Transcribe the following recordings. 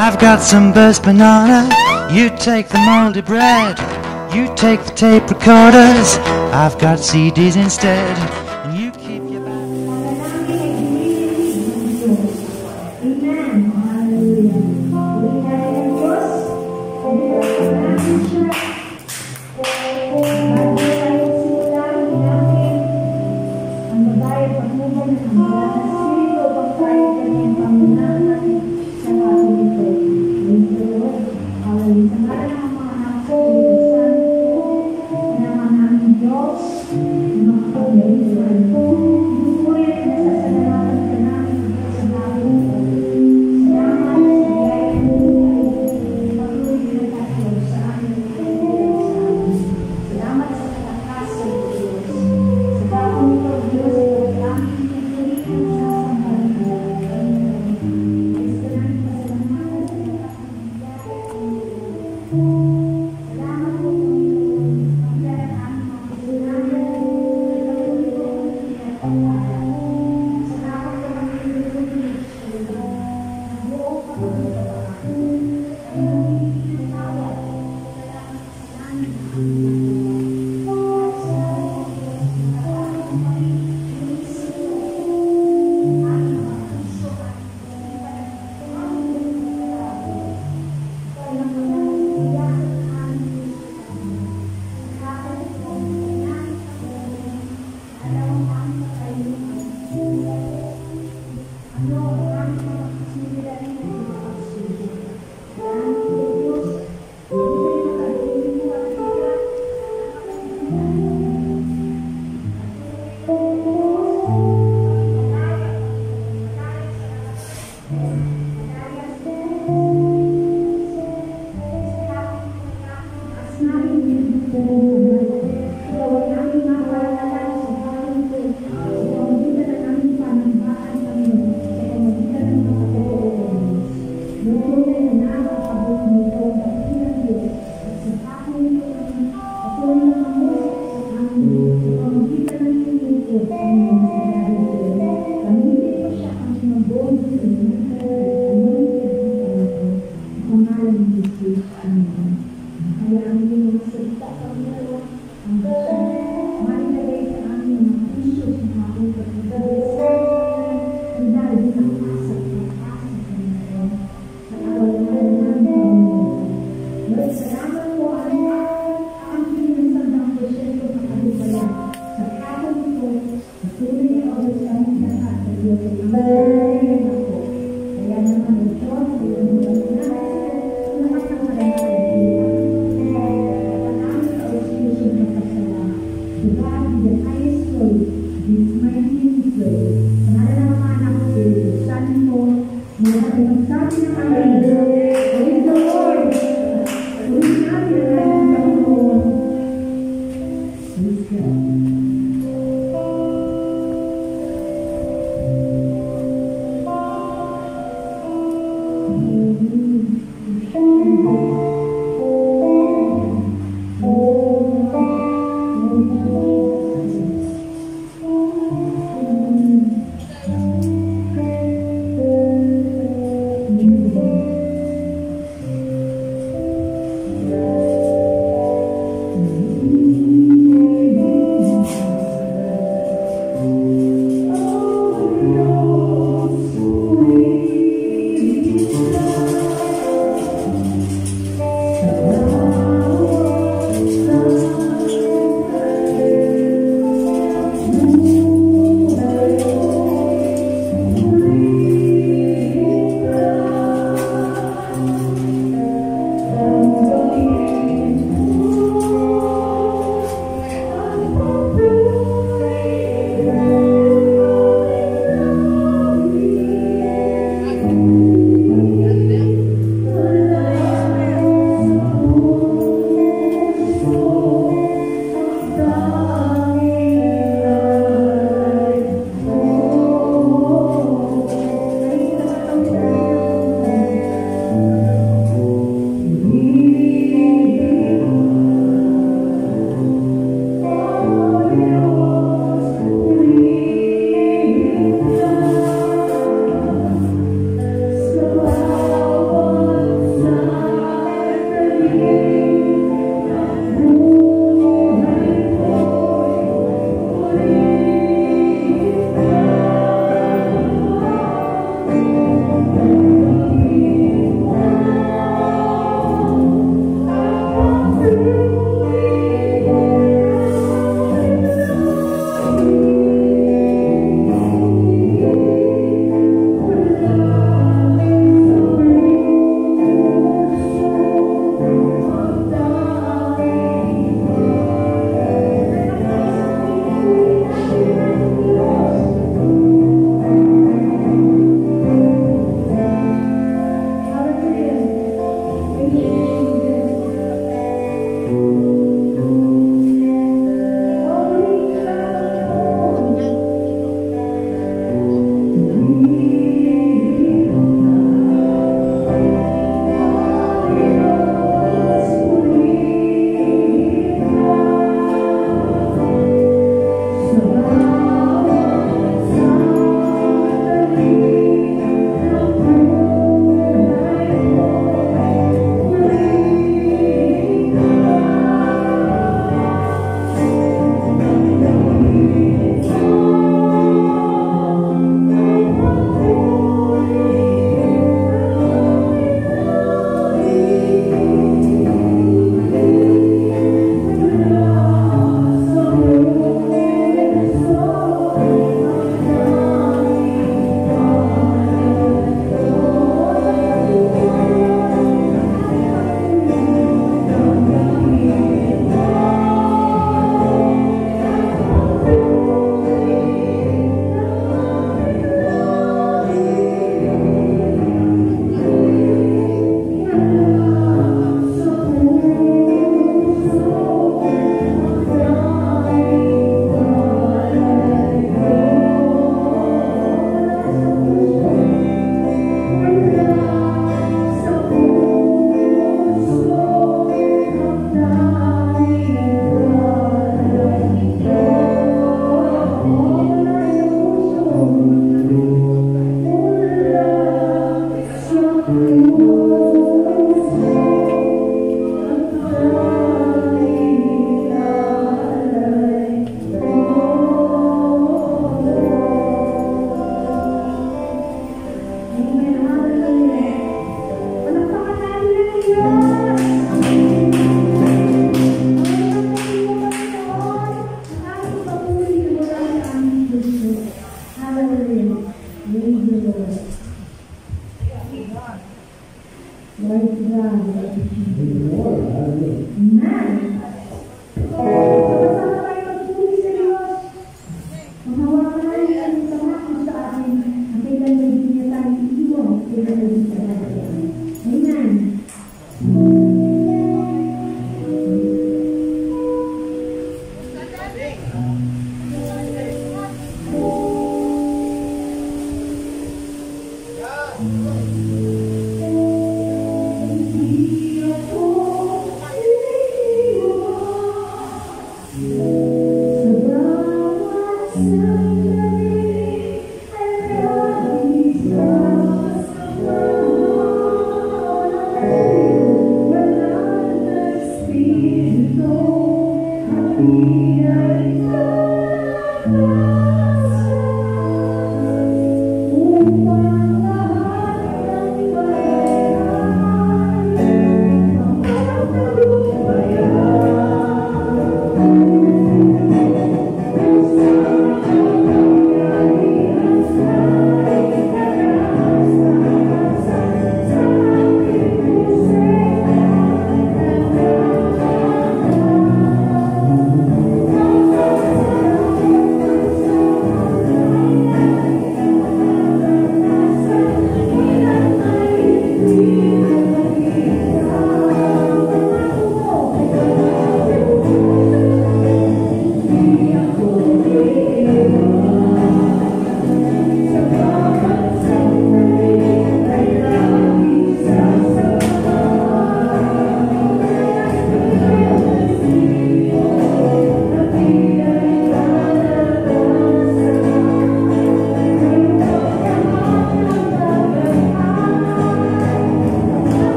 I've got some burst banana, you take the moldy bread, you take the tape recorders, I've got CDs instead, and you keep your back.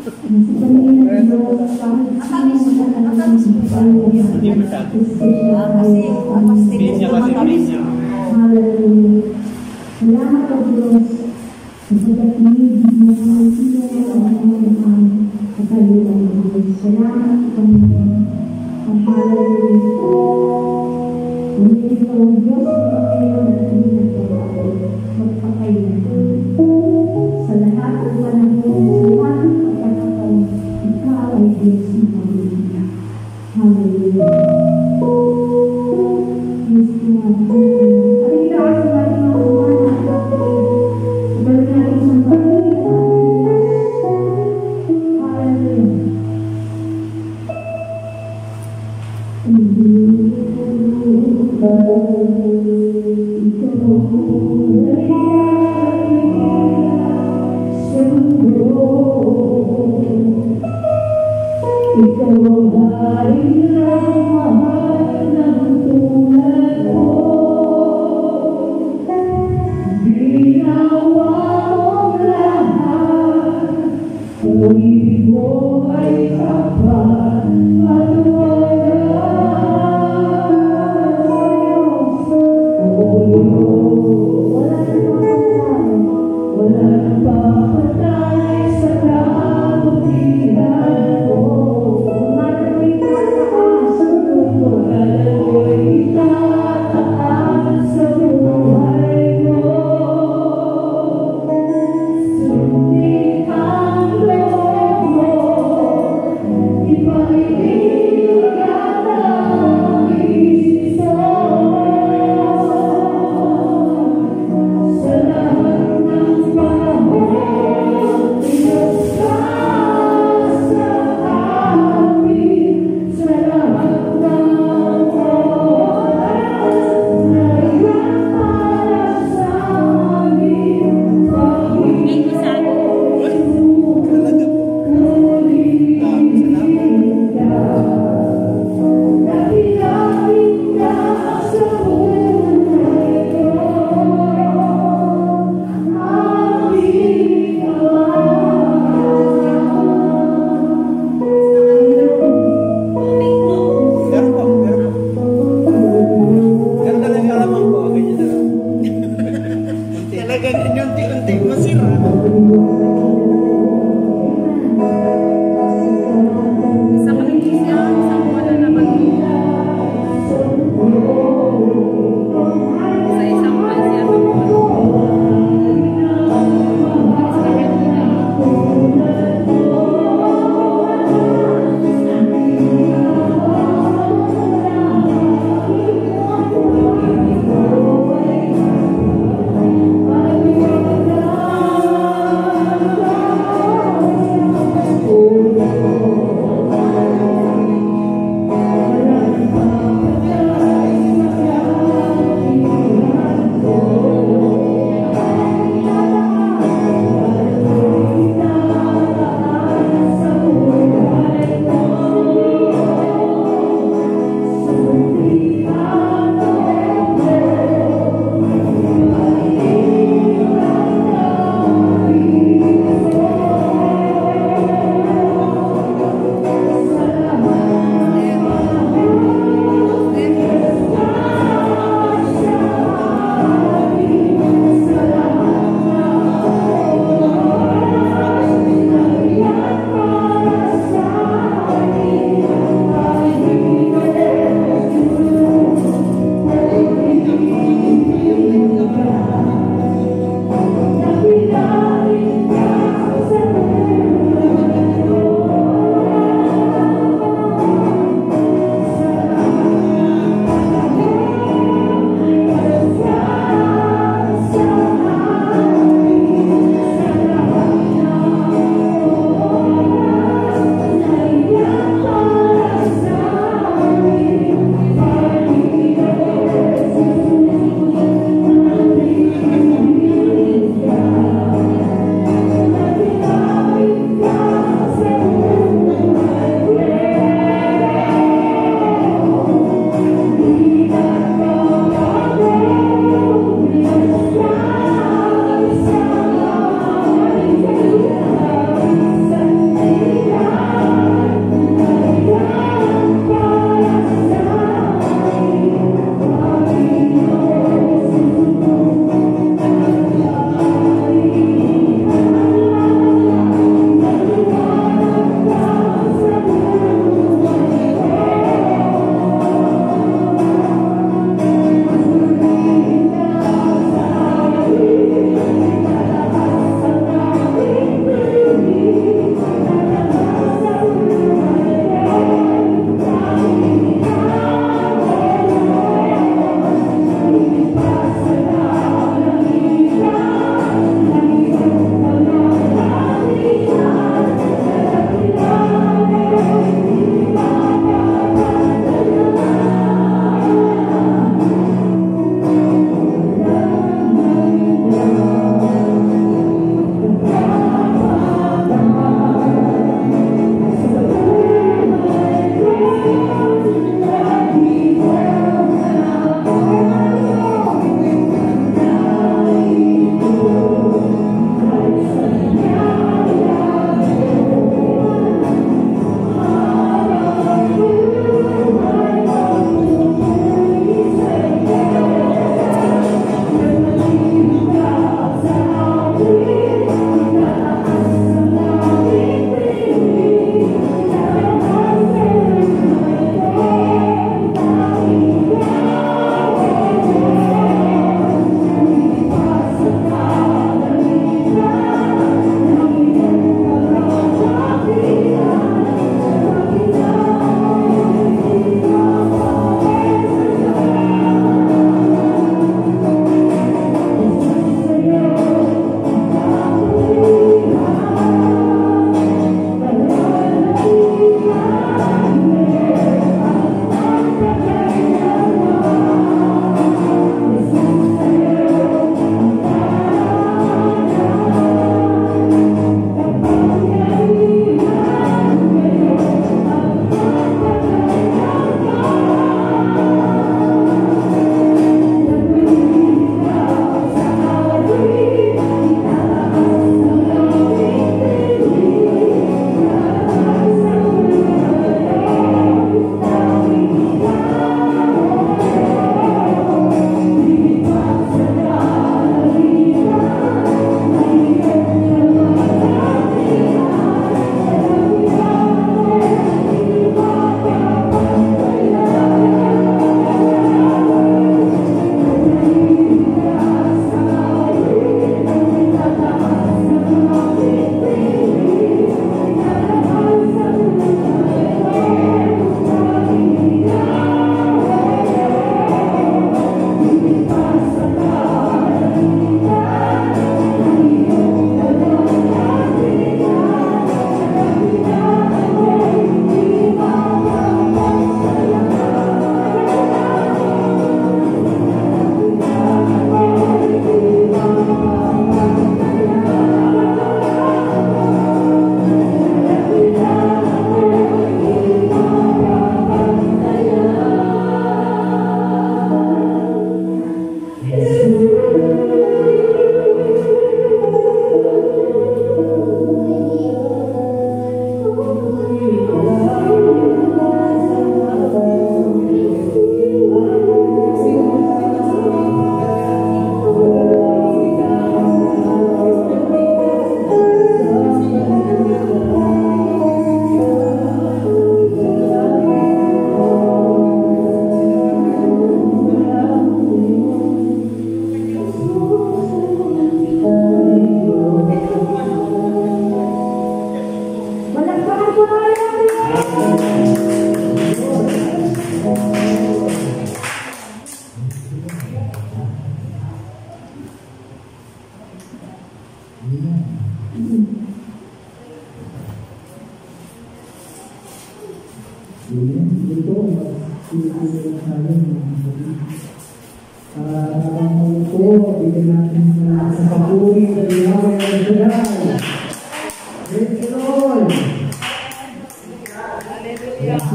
Hindi masyado. Pinya kasi, pinya. Salamat po Diyos. Salamat po ang hallelujah. Hindi po ang Diyos na kayo na magpakain. Sa lahat ng panahon, sa lahat ng pagkakataon, ikaw ay Diyos na hallelujah. Hallelujah. Yes, Lord.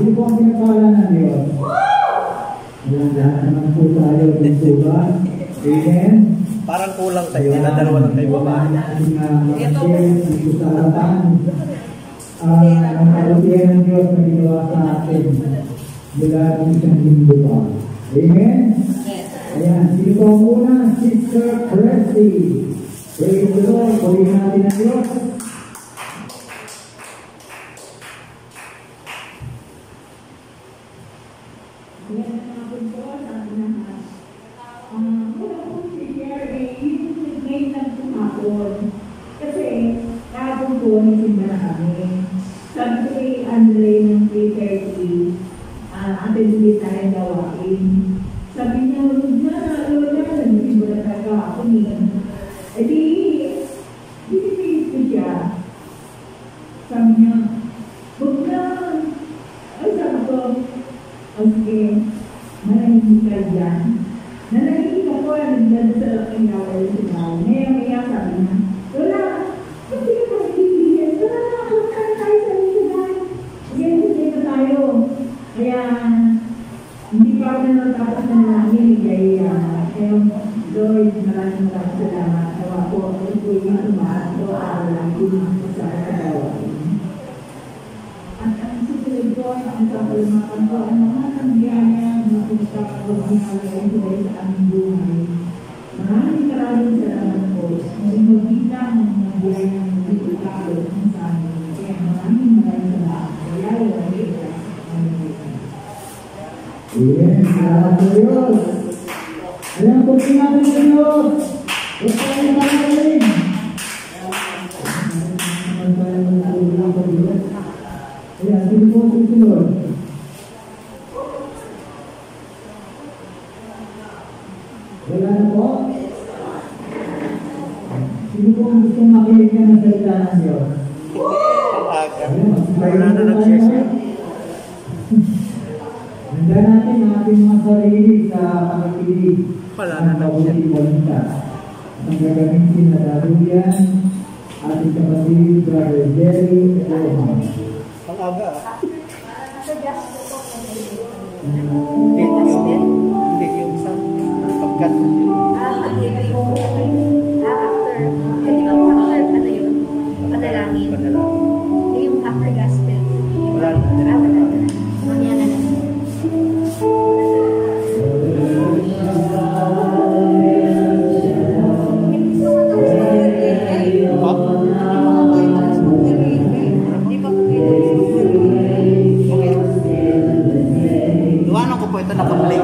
Sino po ang pinagpala ng Diyos? Ayan, lahat naman po tayo dito ba? Amen? Parang kulang tayo na dalawa lang tayo babae. Ating mag-share dito sa harapan. Ang kalutihan ng Diyos na ginawa sa atin mula ng isang linggo pa. Amen? Ayan, sino po ang una? Sister Cresty. Praise the Lord. Purihin natin ang Diyos. Kasi, kahapon po, nisimba na kami. Sabi ko kay Andre ng 3:30, atin hindi tayo gawain. Sabi niya, Lola, nisimba na tayo kahapon eh. E di, pinipilip ko siya. Sabi niya, huwag na. Ay, sabi ko, okay, manahimik ka dyan. Nanahimik ako, nagdadasal ako ng gawin sa tao. Ngayon, sabi niya, Lola, hindi ka magpipilihan. Lola, nakakalakan tayo sa lisanan. Sige na tayo. Kaya, hindi pa ako na natapos na namin. Kaya, Lord, maraming salamat. Nawa po, ako po yung tumaan ko. Ako lang yung sa kagawain. At ang susunod ko, ang kapalamakan ko, ang mga nangyaya, mga pagkakapagkakalain ko sa aming buhay. Maraming salamat po. Nung magbilang ng mga buhay ng mga tao sa amin. Kaya maraming salamat. Kaya yung Amen. Salamat sa Diyos. Alam po natin sa Diyos. Huwag tayo magaling. Kaya sino po susunod? Wala na po? Sino po gusto makinig ka ng salita ng Diyos? Wala na nag-share. Handa natin ang ating mga sarili sa pakikinig. Wala na nag-share. Ang gagamitin na daluyan, ating kapatid, Brother Jerry Elohan. Ang aga. Hindi yung sa pagkat. Yung after gospel. Wala na. Mamaya na lang. Iwanan ko po ito naka-play.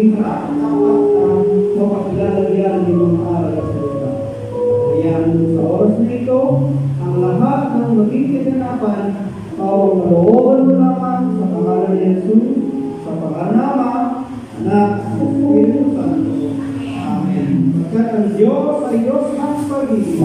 maging dapat mapaglalagyan ng mga aral sa salita. Kaya sa oras na ito, ang lahat ng maging kaganapan, pawang malooban mo naman sa pangalan ni Jesus, sa pangalan Ama, Anak, Espiritu Santo. Amen. Pagkat ang Diyos ay Diyos ng pag-ibig.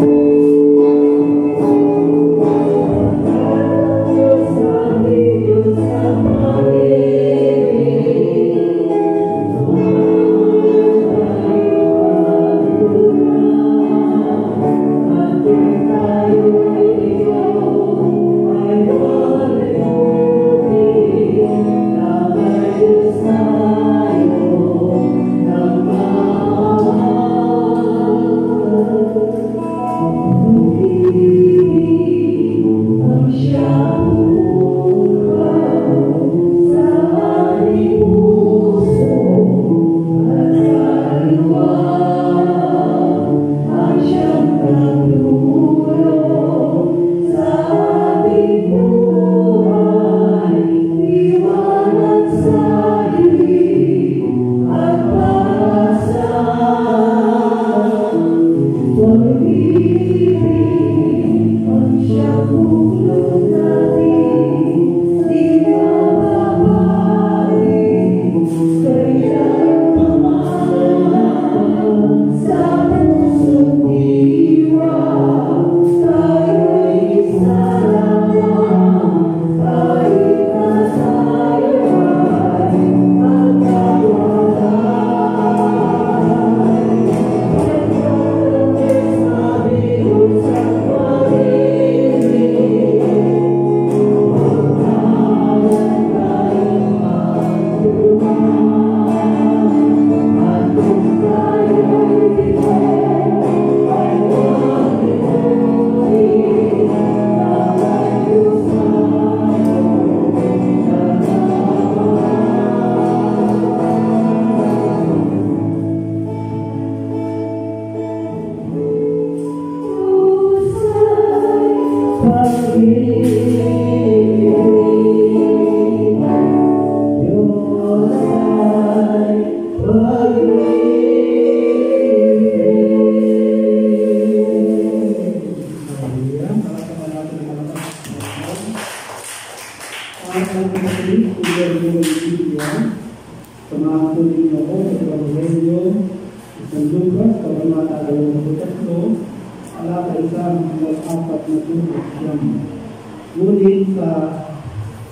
Ngunit sa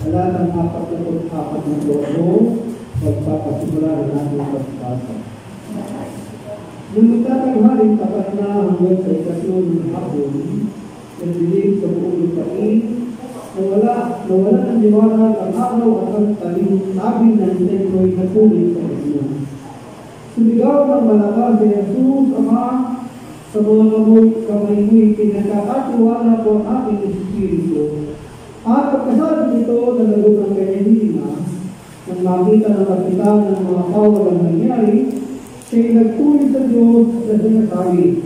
talatang 44 na loobo, pagpapasimula ang ating pagbasa. Nung magtatanghaling tapat na hanggang sa ikatlong ng hapon, nagdilig sa buong lupain, nawala ng liwanag ang araw at ang tabi ng templo'y napulit sa kanya. Sumigaw ng malakas si Jesus, Ama, sa mga kamay mo'y pinagkakatiwala po ang aking espiritu. At pagkasabi nito, nalagot ang kanyang hininga, nang makita ng kapitan ng mga kawalang nangyari, siya'y nagtuloy sa Diyos na sinasabi,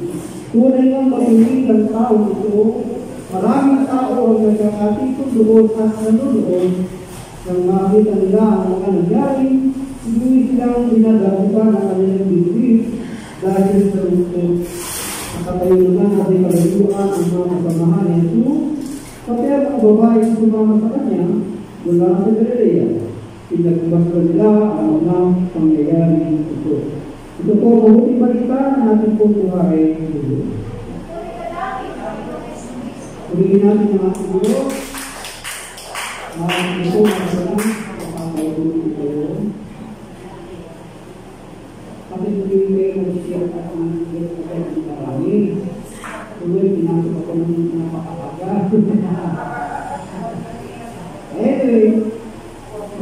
tunay ng matuloy ng tao ito, maraming tao ang nagkakatipon doon at nanonood, nang makita nila ang mga nangyari, hindi silang dinadamutan ang kanilang bibig dahil sa lungkot. Nakatayo naman at ipagayuan ang mga kasamahan ni Jesus, pati ang mga babae na sumama sa kanya mula sa Galilea. Pinagbasa nila ang mga pangyayari ito. Ito po, mabuting balita na natin po buhay ito. Pagiging natin ang ating Diyos. Ito po, makakalagulit ito. Ating pagiging kayo mag-share at ang marami. Tuloy, pinasok ako ng napakaaga. Anyway,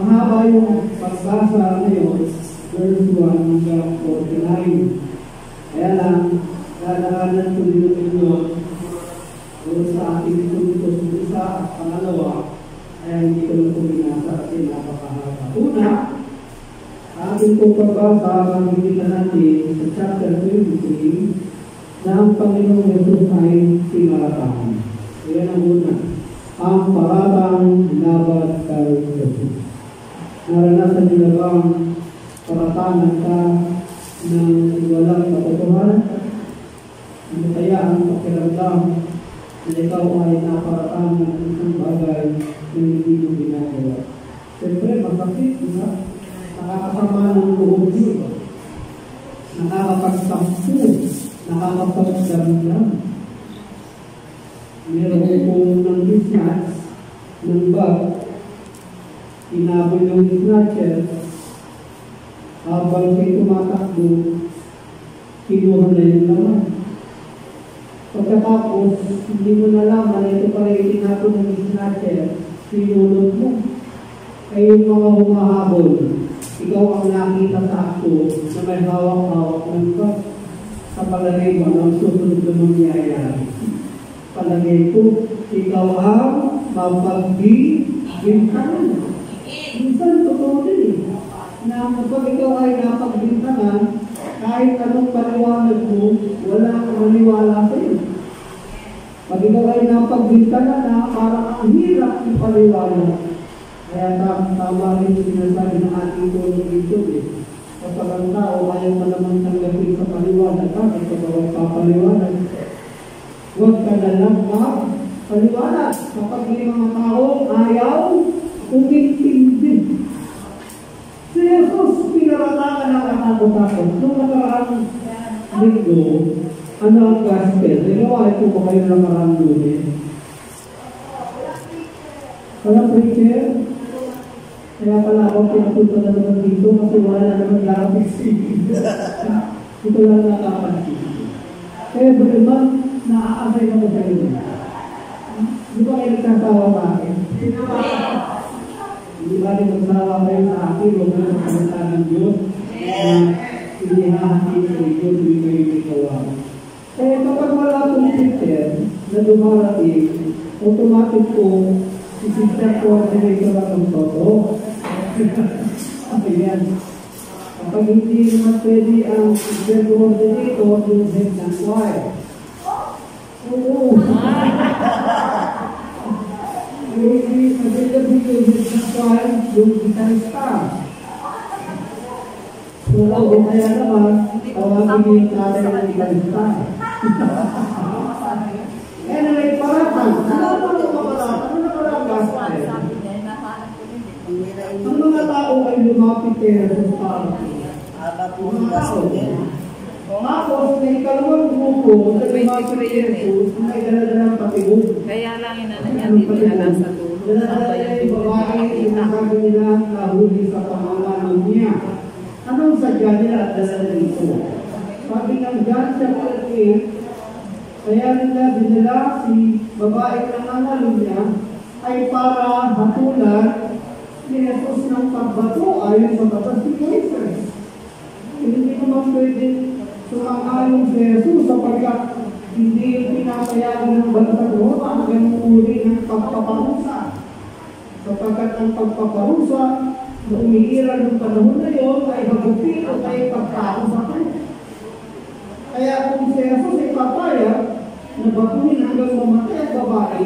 mahaba yung pagbasa ngayon, verse 1 hanggang 49. Kaya lang, dadaanan ko dito sa ating punto sa pangalawa, kaya hindi ko na binasa kasi napakahaba. Una, ating kong pagbasa, pagkikita natin sa chapter 23, na ang Panginoong Jesus ay sinaratahan. Yan ang una. Ang paratang laban kay Jesus. Naranasan nila bang paratangan ka ng walang katotohanan? Ano kaya ang pakiramdam na ikaw ay naparatangan ng isang bagay na hindi mo ginagawa? Siyempre, masakit, diba? Nakakasama ng loob yun. Nakakapagsampu, nakakapagdamdam. Meron kong ng business, ng bag, inabot yung snatcher, habang siya tumatakbo, kinuha na yung laman. Pagkatapos, hindi mo nalaman na ito pala yung tinapon ng snatcher, sinunod mo. Ay yung mga humahabol, ikaw ang nakita sa akto na may hawak-hawak ng bag. Sa palagay mo, ang susunod na mangyayari. Palagay ko, ikaw ang mapagbintangan. Minsan, totoo din eh. Na kapag ikaw ay napagbintangan, kahit anong paliwanag mo, wala kang maniwala sa iyo. Pag ikaw ay napagbintangan na, parang ang hirap ipaliwanag. Kaya tama rin yung sinasabi ng ating tulong dito eh. Kapag ang tao ayaw mo naman tanggapin sa paliwanag, bakit ka ba magpapaliwanag? Huwag ka na lang magpaliwanag. Kapag may mga tao ayaw, umintindi. Si Jesus, pinaratangan ng katakot-takot. Nung nakaraang linggo, ano ang gospel? Nagawa ito ko kayo nakaraang lunes. Walang preacher. Kaya pala ako pinapunta na naman dito kasi wala na naman yarapig-singin. Ito lang nakapansin. Kaya ba naman, naaasay ako sa iyo. Di ba kayo nagsasawa sa akin? Di ba kayo nagsasawa kayo sa akin? Huwag na sa salita ng Diyos na inihahati sa Diyos, hindi kayo ikawa. Kaya kapag wala akong preacher na dumarating, automatic ko si-sister coordinator ang toto. Ayan. Kapag hindi naman pwede ang sister coordinator, yung head ng choir. Oo. Hindi available yung head ng choir, yung gitarista. Oo, kaya naman, tawagin yung tatay ng gitarista. Anyway, paratan. Ano mga paratan? Ano na paratan? Ang mga tao ay lumapit kaya sa paratan. Mga tao. Tapos, may ikalawang grupo na lumapit kaya sa may dala-dalang patibog. Kaya lang inano niya, hindi na nasa dulo. Dala-dala yung babae, sinasabi nila nahuli sa pamamanon niya. Anong sadya nila at dala dito? Sabi ng John chapter 8, kaya nila dinala si babae na nanalo niya ay para hatulan ni Jesus ng pagbato ayon sa batas ni Moises. Hindi naman pwede sumang-ayon si Jesus sapagkat hindi yung pinapayagan ng bansa doon ang ganung uri ng pagpaparusa. Sapagkat ang pagpaparusa na umiiral ng panahon na yun ay magupit o ay pagparusa kayo. Kaya kung si Jesus ay papayag, na batuhin hanggang mamatay ang babae,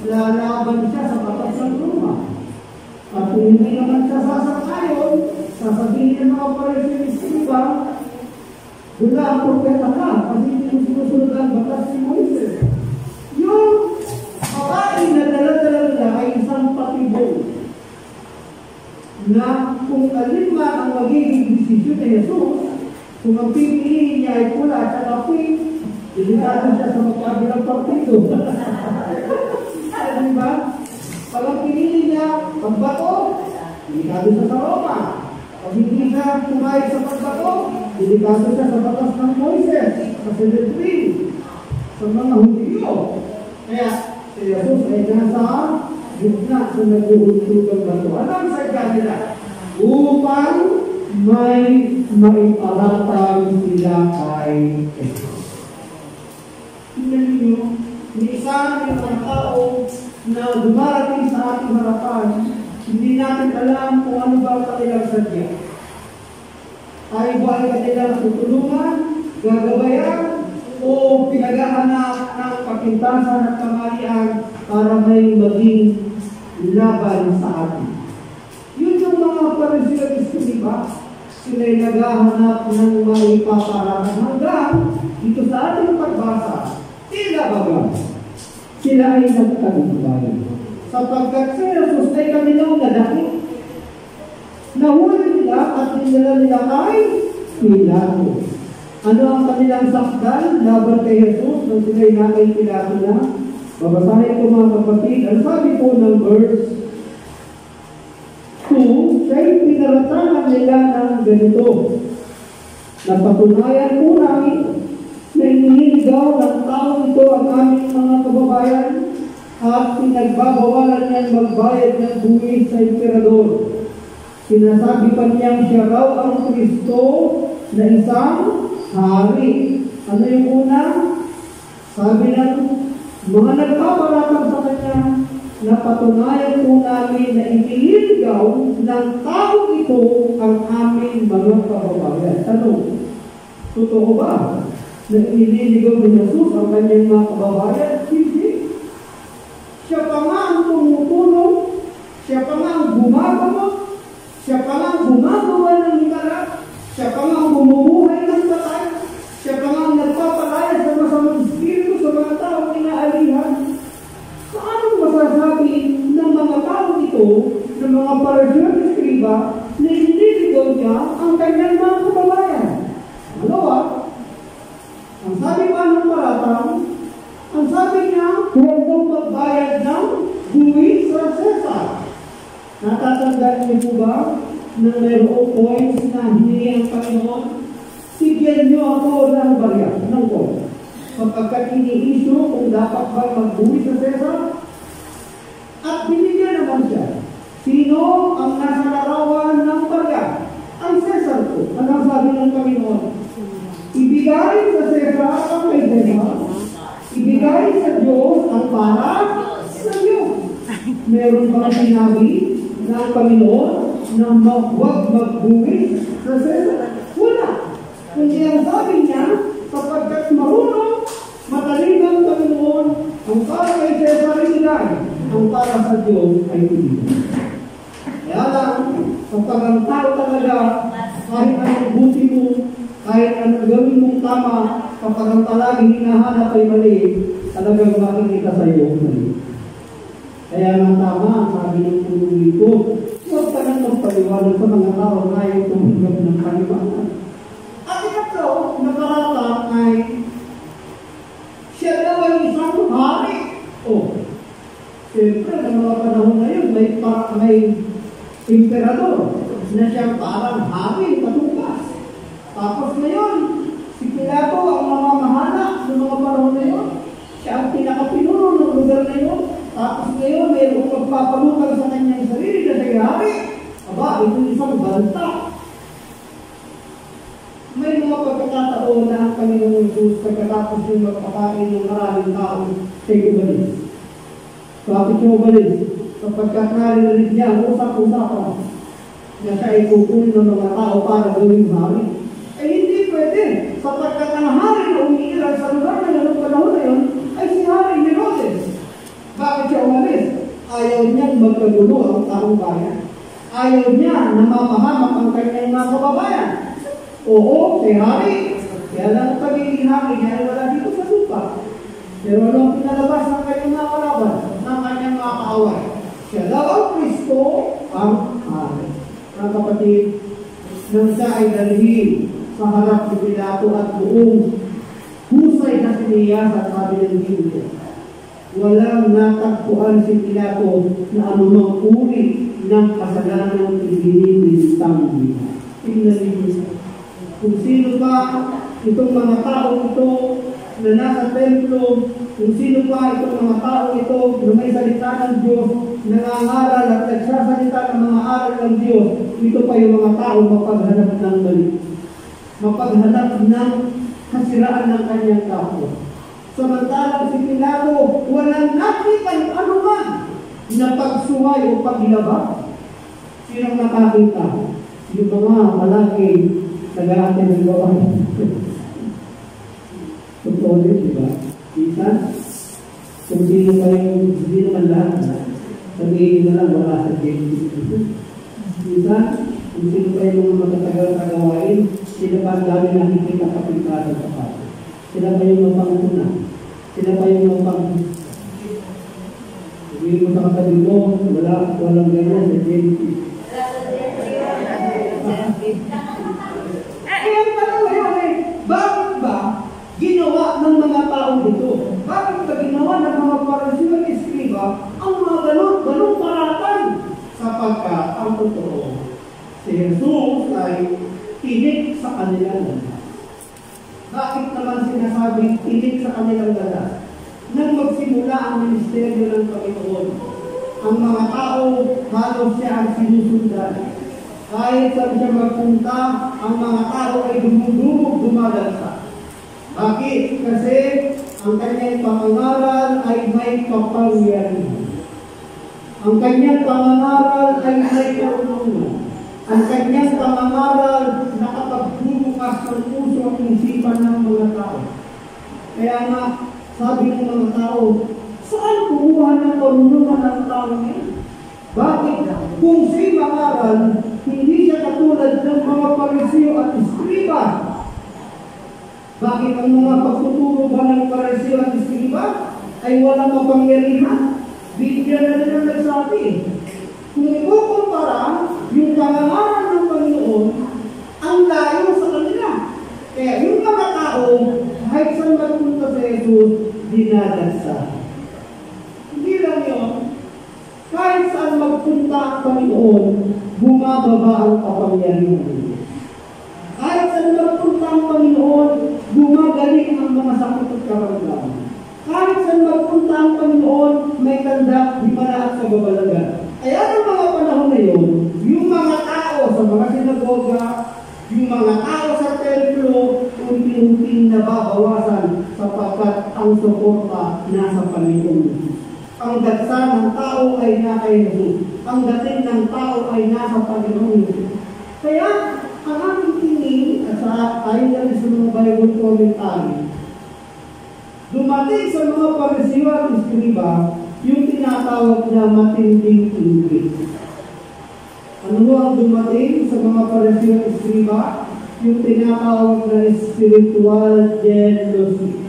lalaban siya sa batas ng Roma. At kung hindi naman siya sasakayon, sasabihin ng mga Pariseo ba, wala ang propeta ka, kasi hindi mo sinusunod ang batas ni Moises. Yung babae na dala-dala nila ay isang patibong na kung alin man ang magiging desisyon ni Jesus, kung ang pipiliin niya ay pula at saka pink, delikado siya sa magkabilang partido. Diba? Pag ang pinili niya, pagbato, delikado siya sa Roma. Pag hindi siya tumayo sa pagbato, delikado siya sa batas ng Moises, sa Sanhedrin, sa mga Hudyo. Kaya, si Jesus ay nasa gitna sa nag-uultugang bato. Anong sadya nila? Upang may maipalatang sila kay Jesus. Tingnan niyo, minsan yung mga tao na dumarating sa ating harapan, hindi natin alam kung ano ba ang kanilang sadya. Tayo ba ay kanilang tutulungan, gagabayan, o pinaghahanap ng kapintasan at kamalian para may maging laban sa atin. Yun yung mga Pariseo, di ba? sila'y naghahanap ng maipaparangan hanggang dito sa ating pagbasa, tila baga, sila ay nagtagumpay. Sapagkat si Jesus ay kanilang nadakit. Nahuli nila at nila kay Pilato. Ano ang kanilang sakdal laban kay Jesus nung sila'y nakay Pilato na? Babasahin ko mga kapatid. Ang sabi po ng verse 2, siya'y pinaratangan nila ng ganito. Napatunayan po namin na iniligaw ng tao ito ang aming mga kababayan at pinagbabawalan niyang magbayad ng buwis sa emperador. Sinasabi pa niyang siya raw ang Kristo na isang hari. Ano yung una? Sabi ng mga nagpaparatang sa kanya, napatunayan po namin na iniligaw ng tao ito ang aming mga kababayan. Tanong, totoo ba na iniligaw ni Jesus ang kanyang mga kababayan? Hindi. Siya pa nga ang tumutulong, siya pa nga ang gumagamot, siya pa nga ang gumagawa ng hikala, siya pa nga ang bumubuhay ng patay, siya pa nga ang nagpapalaya sa masamang espiritu sa mga taong inaalihan. Paano masasabi ng mga tao ito, ng mga Pariseo at Eskriba, na iniligaw niya ang kanyang mga kababayan? Dalawa, ang sabi pa ng paratang, ang sabi niya, huwag daw magbayad ng buwis sa Cesar. Natatandaan niyo po ba na mayroong points na hiningi ang Panginoon? Sigyan niyo ako ng barya, ng points. Kapagkat ini-issue kung dapat ba magbuwis sa Cesar, at binigyan naman siya. Sino ang nasa larawan ng barya? Ang Cesar po. Anong sabi ng Panginoon? Ibigay sa Cesar ang may Cesar. Ibigay sa Diyos ang para sa Diyos. Meron bang sinabi ng Panginoon na huwag magbuwis sa Cesar? Wala. Kundi ang sabi niya, sapagkat marunong, mataling ang Panginoon, ang para kay Cesar ay ibigay, ang para sa Diyos ay ibigay. Kaya lang, kapag ang tao talaga, kahit anong buti mo, kahit anong gawin mong tama, kapag ang palaging hinahanap ay mali, talagang makikita sa iyo mali. Kaya nga tama, sabi ng punong ito, huwag ka nang magpaliwanag sa mga tao na ayaw tumanggap ng paliwanag. At ikatlo, nakarata ay siya daw ay isang hari. Siyempre, ng mga panahon na yun, may emperador na siya parang hari, patukas. Tapos ngayon, si Pilato ang mamamahala ng mga panahon na yun. Siya ang pinakapinuno ng lugar na yun. Tapos ngayon, mayroong magpapalukag sa kanyang sarili na siya hari. Aba, ito isang banta. May mga pagkakataon na ang Panginoong Jesus pagkatapos yung magpakain ng maraming tao sa umalis. Bakit siya umalis? Sapagkat narinig niya ang usap-usapan na siya ay kukunin ng mga tao para gawing hari. Ay hindi pwede. Sapagkat ang hari na umiiral sa lugar na yun, panahon na yun, ay si Hari Herodes. Bakit siya umalis? Ayaw niyang magkagulo ang taong bayan. Ayaw niya na mapahamak ang kanyang mga kababayan. Oo, si Hari. Kaya lang ang pagiging hari niya ay wala dito sa lupa. Pero anong pinalabas ng kanyang mga kalaban, ng kanyang mga kaaway? Siya daw ang Kristo, ang hari. Mga kapatid, nang siya ay dalhin sa harap ni Pilato at buong husay na siniyas at sabi ng Biblia, walang natagpuan si Pilato na anumang uri ng kasalanan ng ibinibintang niya. Tingnan niyo kung sino pa itong mga tao ito na nasa templo, kung sino pa itong mga tao ito na may salita ng Diyos, nangangaral at nagsasalita ng mga aral ng Diyos, ito pa yung mga tao mapaghanap ng mali. Mapaghanap ng kasiraan ng kanyang kapwa. Samantalang si Pilato, walang nakita yung anuman na pagsuway o paglabas. Sinong nakakita? Yung mga malaki nag-aatin ng gawain. Totoo din, di ba? Minsan, kung sino pa yung, hindi naman lahat na, sabihin na lang wala sa game. Minsan, Kung sino pa yung mga matatagal na gawain, sila pa ang dami nakikita kapitado sa pato. Sila pa yung mapanguna. Sila pa yung mapang... Hindi mo sa katabi mo, walang ganyan sa JP. Kaya parang ngayon bakit ba ginawa ng mga tao dito? Bakit ba ginawa ng mga Pariseo at Eskriba ang mga ganong paratan? Sapagkat ang totoo, si Jesus ay tinik sa kanilang lahat. Bakit naman sinasabing tinik sa kanilang lahat? Nang magsimula ang ministeryo ng Panginoon, ang mga tao halos siya ang sinusundan. Kahit saan siya magpunta, ang mga tao ay dumudumog dumadalsa. Bakit? Kasi ang kanyang pangangaral ay may kapangyarihan. Ang kanyang pangangaral ay may karunungan. Ang kanyang pangangaral nakapagbubukas ng puso at isipan ng mga tao. Kaya nga, sabi ng mga tao, saan kumuha ng karunungan ng tao niya? Bakit? Kung siya mangaral, hindi siya katulad ng mga Pariseo at Eskriba. Bakit ang mga pagtuturo ba ng Pariseo at Eskriba ay walang kapangyarihan? Bigyan na nila nagsabi. Kung ikukumpara yung pangangaral ng Panginoon, ang layo sa kanila. Kaya yung mga tao, kahit saan magpunta sa Jesus, dinadagsa. Hindi lang yun. Kahit saan magpunta ang Panginoon, bumababa ang kapangyarihan. Kahit saan magpunta ang Panginoon, gumagaling ang mga sakit at karamdaman. Kahit saan magpunta ang Panginoon, may tanda, himala at kababalagan. Kaya ng mga panahon na yun, yung mga tao sa mga sinagoga, yung mga tao sa templo, unti-unting nababawasan sapagkat ang suporta nasa Panginoon. Ang datsa ng tao ay nasa Jesus. Ang dating ng tao ay nasa Panginoon. Kaya, ang aming tingin, at sa tayo na rin sa mga Bible commentary, dumating sa mga Pariseo at Eskriba, yung tinatawag na matinding inggit. Ano ang dumating sa mga Pariseo at Eskriba? Yung tinatawag na spiritual jealousy.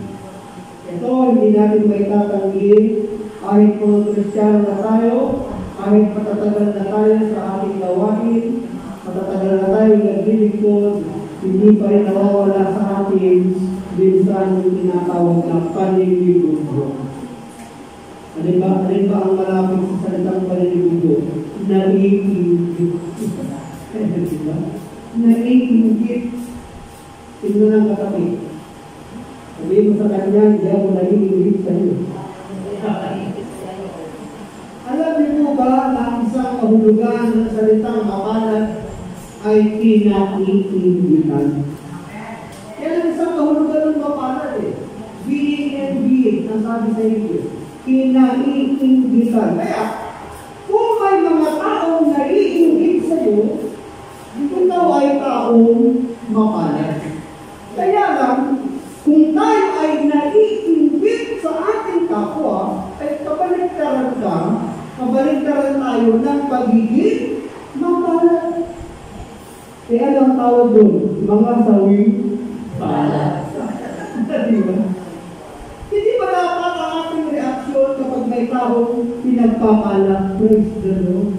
Ito, hindi natin may tatanggin. Kahit mga Kristiyano na tayo, kahit matatagal na tayo sa ating gawain, matatagal na tayo naglilingkod, hindi pa rin nawawala sa atin minsan yung tinatawag na paninibugo. Alin ba ang malapit sa salitang paninibugo? Naiingit. Diba? Naiingit. Tingnan ang katabi. Sabihin mo sa kanya, hindi ako naiingit sa iyo. Alam niyo ba na isang kahulugan ng salitang mapalat ay kinaiingitan? Yan ang isang kahulugan ng mapalat being and being, ang sabi sa English. Kinaiingitan. Kaya, kung may mga taong naiingit sa iyo, ikaw ay taong mapalat. Kaya lang, kung tayo ay naiingit sa ating kapwa, ay kabaligtaran tayo ng pagiging mapalat. Kaya lang tawag doon, mga sawi palat. Diba? Hindi ba dapat ang ating reaksyon kapag may taong pinagpapala? Praise the Lord.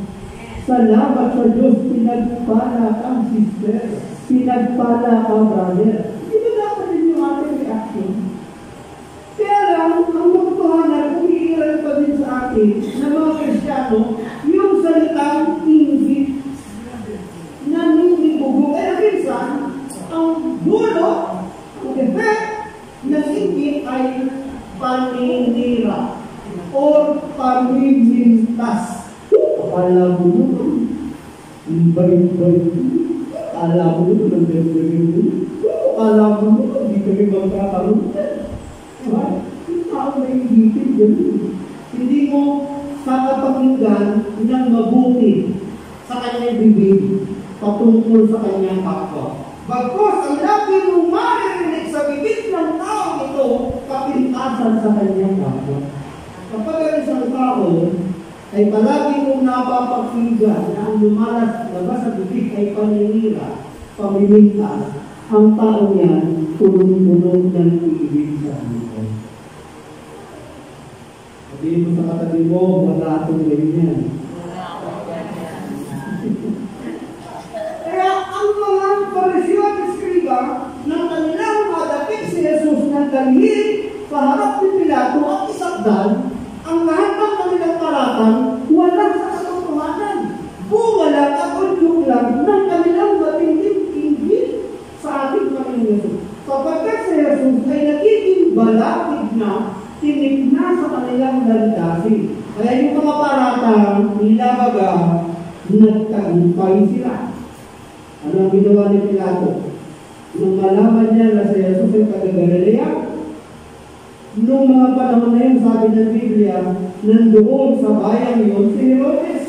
Salamat sa Diyos, pinagpala ka, sister. Pinagpala ka, brother. Hindi ba dapat din yung ating reaksyon? Kaya lang, ang magpahanan, umiiral pa din sa atin na mga Kristiyano, yung salitang inggit na ninibugo. Kaya minsan, ang dulo, ang effect ng inggit ay paninira o pamimintas. Akala mo nun, balik-balik. Akala mo nun, akala mo nun, hindi kami magkakaroon. Yung tao na ingitin yun. Hindi mo kakapakinggan ng mabuti sa kanyang bibig patungkol sa kanyang kapwa. Bagkos, ang lagi mong maririnig sa bibig ng tao ito, kapintasan sa kanyang kapwa. Kapag ang isang tao ay palagi kong napapakinggan na ang labas sa bibig ay paninira, pamimintas, ang tao niyan, punong-puno ng ibig sa buhay. Sabihin mo sa katabi mo, wala itong ganyan. Kaya ang mga Pariseo at Eskriba ng kanilang madapit si Jesus ng dalhin sa harap ni Pilato at isakdal, ang lahat ng kanilang paratang walang sa katotohanan. Bumalag at udyok lang ng kanilang matinding inggit sa ating Panginoon Jesus. Kapagkat si Jesus ay nagiging balakid na, tinig na sa kanilang landasin. Kaya yung mga paratang, nilabaga, nagtagumpay sila. Ano ang ginawa ni Pilato? Nung malaman niya na si Jesus ay taga-Galilea, nung mga panahon na yun, sabi ng Biblia, nandoon sa bayang yun si Herodes.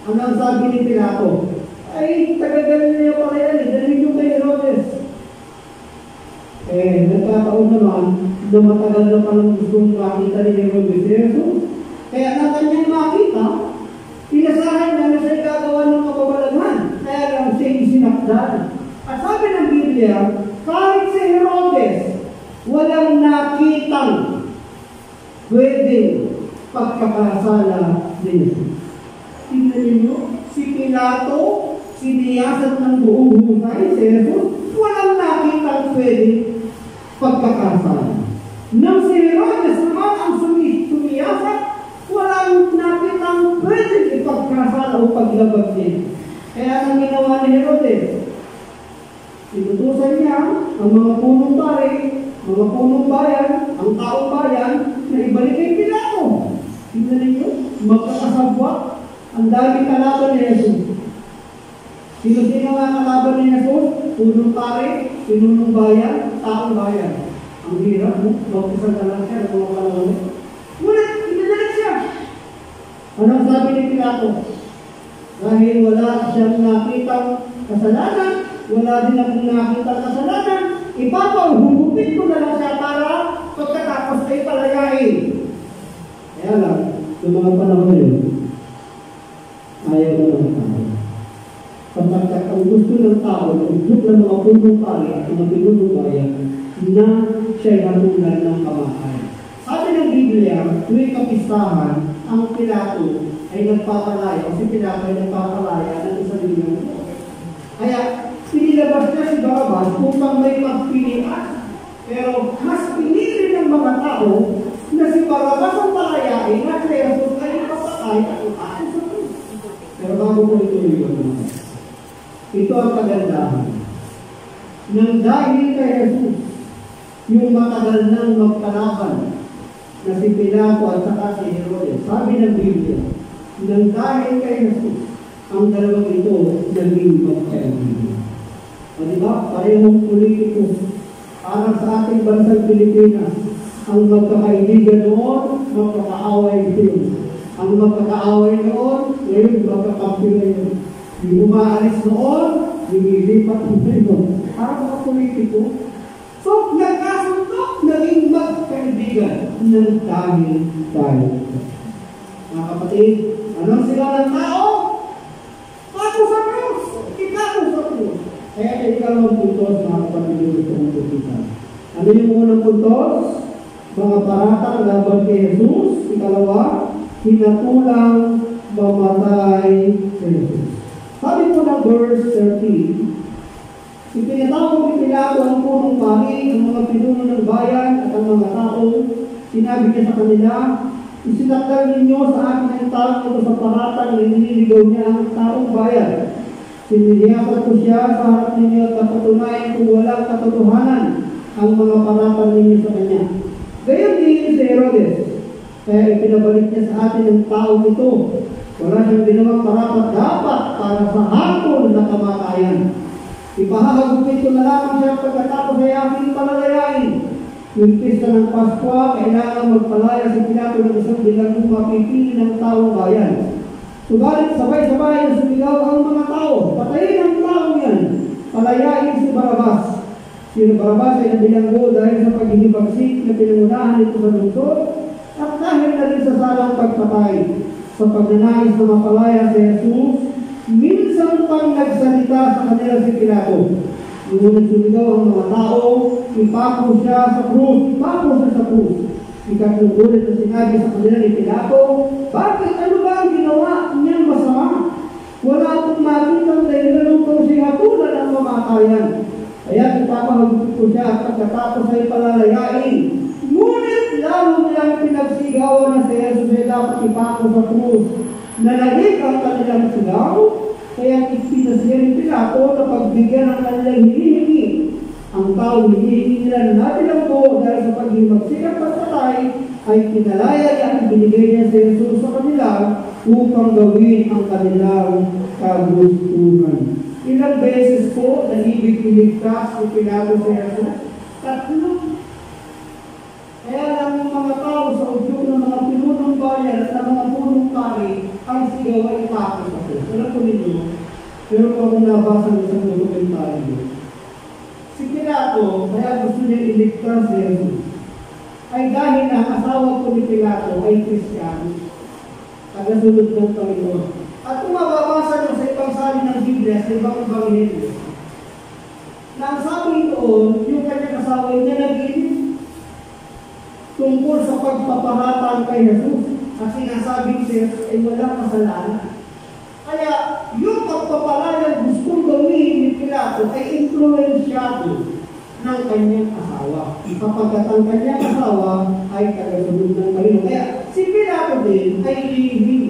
Ano ang sabi ni Pilato? Ay, taga-Galilea pala yan, dahil yung kay Herodes. Nagkataon naman na matagal na palang gustong makita ni Herodes si Jesus. Kaya na kanyang makita, inasahan na siya gagawa ng kababalaghan. Kaya lang siya isinakdan. At sabi ng Biblia, kahit si Herodes, walang nakitang pwedeng pagkakasala ni Jesus. Tingnan ninyo, si Pilato, siniyasan ng buong husay si Jesus, walang nakitang pwedeng pagkakasala. Nang si Herodes naman ang sumiyasat, walang nakitang pwedeng ipagkasala o paglabag niya. Kaya ang ginawa ni Herodes, inutusan niya ang mga punong pare, mga punong bayan, ang taong bayan, na ibalik kay Pilato. Tingnan ninyo, magkakasabwa, ang dami kalaban ni Jesus. Sino-sino nga kalaban ni Jesus? Punong pare, pinunong bayan, taong bayan. Ang hirap, no? Magkasal na lang siya, mga kalaban. Ngunit, pinadalag siya. Anong sabi ni Pilato? Dahil wala siyang nakitang kasalanan, wala din akong nakitang kasalanan, ipapahugupit ko na lang siya para pagkatapos ay palayain. Kaya lang, yung mga panahon na yun, ayaw na ng tao. Kapag ang gusto ng tao, udyok ng mga punong pari at mga pinunong bayan, na siya'y hatulan ng kamatayan. Sabi ng Biblia, tuwing kapistahan, ang Pilato ay nagpapalaya, o si Pilato ay nagpapalaya ng isang linyang. Kaya, pinilabas niya si Barabas upang may magpilian. Pero, mas pinili ng mga tao na si Barabas ang palayain at si Jesus ay ipapatay at utaan sa Diyos. Pero bago ko ito yung ito ang kagandahan. Nang dahil kay Jesus, yung matagal nang magkalaban na si Pilato at saka si Herodes, sabi ng Biblia, nang dahil kay Jesus, ang dalawang ito naging magkaibigan. O diba? Parehong politiko. Para sa ating bansang Pilipinas, ang magkakaibigan noon, magkakaaway din. Ang magkakaaway noon, ngayon magkakampi ngayon. Yung umaalis noon, lumilipat ngayon. Para mga politiko. So, nagkasundo, naging magkaibigan ng dahil tayo. Mga kapatid, anong sila ng tao? Pato sa Diyos! Ikato sa Diyos! Kaya ikalawang puntos, mga kapatid, ito ang tutusan. Ano yung unang puntos? Mga paratang laban kay Jesus. Ikalawa, hinatulang mamatay kay Jesus. Sabi po ng verse 13, ipinatawag ni Pilato ang punong pari, ang mga pinuno ng bayan at ang mga tao. Sinabi niya sa kanila, isinakdal ninyo sa akin ang taong ito sa paratang na nililigaw niya ang taong bayan. Siniliyapan ko siya sa harap ninyo at napatunayan kung walang katotohanan ang mga paratang ninyo sa kanya. Gayon din si Herodes, kaya ipinabalik niya sa atin ang taong ito. Wala siyang ginawang parapat dapat para sa hatol na kamatayan. Ipahahagupit ko na lamang siya pagkatapos ay aking palalayain. Yung pista ng Pasko, kailangan magpalaya si Pilato ng isang bilangong mapipili ng taong bayan. Subalit sabay-sabay ang sumigaw ang mga tao. Patayin ang taong yan. Palayain si Barabas. Si Barabas ay nabilanggo dahil sa paghihibagsik na pinangunahan nito sa lungsod at dahil na rin sa salang pagpatay. sa pagnanais na mapalaya si Jesus, minsan pang nagsalita sa kanila si Pilato. Ngunit sumigaw ang mga tao, ipako siya sa krus, ipako siya sa krus. Ikatlong ulit na sinabi sa kanila ni Pilato, bakit ano ba ang ginawa niyang masama? Wala akong makitang dahilan upang siya hatulan ang mamatayan. Kaya ipapahagupit ko siya at pagkatapos ay palalayain. Ngunit lalo nilang pinagsigawan na si Jesus ay dapat ipako sa krus. Nalagig ang kanilang sigaw, kaya ipinas niya ni Pilato na pagbigyan ang kanilang hinihingi. Ang tao hinihingi nila na natinagpo dahil sa paghimagsik at pagpatay ay kinalaya niya at binigay niya si Jesus sa kanila upang gawin ang kanilang kagustuhan. Ilang beses po na ibig iligtas ni Pilato si Jesus? 3. Kaya lang yung mga tao sa udyok ng mga pinunong bayan at ng mga punong pari ang sigaw ay ipako sa krus. Alam po ninyo, pero kung ako nabasa ng isang dokumentaryo, si Pilato, kaya gusto niya iligtas si Jesus, ay dahil na asawa ko ni Pilato ay Kristiyano, tagasunod ng Panginoon. At kung mababasa nyo sa ibang sali ng Biblia, sa ibang Ebanghelyo, na ang sabi doon, yung kanyang asawa niya nag-inig tungkol sa pagpapahatang kay Jesus. At sinasabing si Jesus ay walang kasalanan. Kaya yung pagpapalaya gustong gawin ni Pilato ay influensyado ng kanyang asawa. Kapag ang kanyang asawa ay tagasunod ng Panginoon. Kaya si Pilato din ay lihim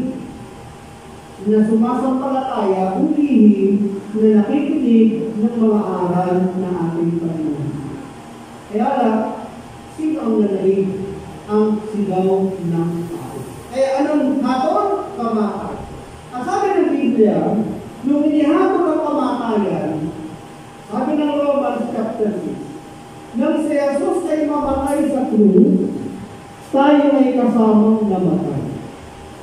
na sumasampalataya, lihim na nakikinig ng mga aral ng ating Panginoon. Kaya lang, sino ang nalaig? Ang sigaw ng tao. Kaya anong hatol? Pamatay. Ang sabi ng Biblia, nung inihatol ang pamatayan, sabi ng Romans chapter 6, nang si Jesus ay mamatay sa krus, tayo ay kasamang namatay.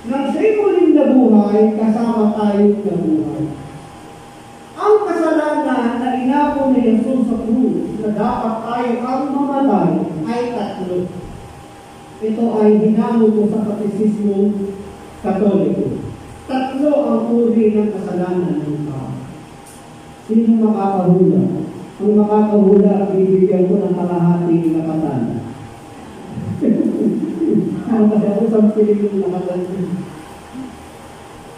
Nang siya'y muling nabuhay, kasama tayo nabuhay. Ang kasalanan na inako ni Jesus sa krus na dapat tayo ang mamatay ay 3. Ito ay hinamo ko sa Katekismo Katoliko. 3 ang uri ng kasalanan ng tao. Sino makakahula? Ang makakahula, bibigyan ko ng kalahating nakatan. Ang kasalanan sa piling ng nakatan.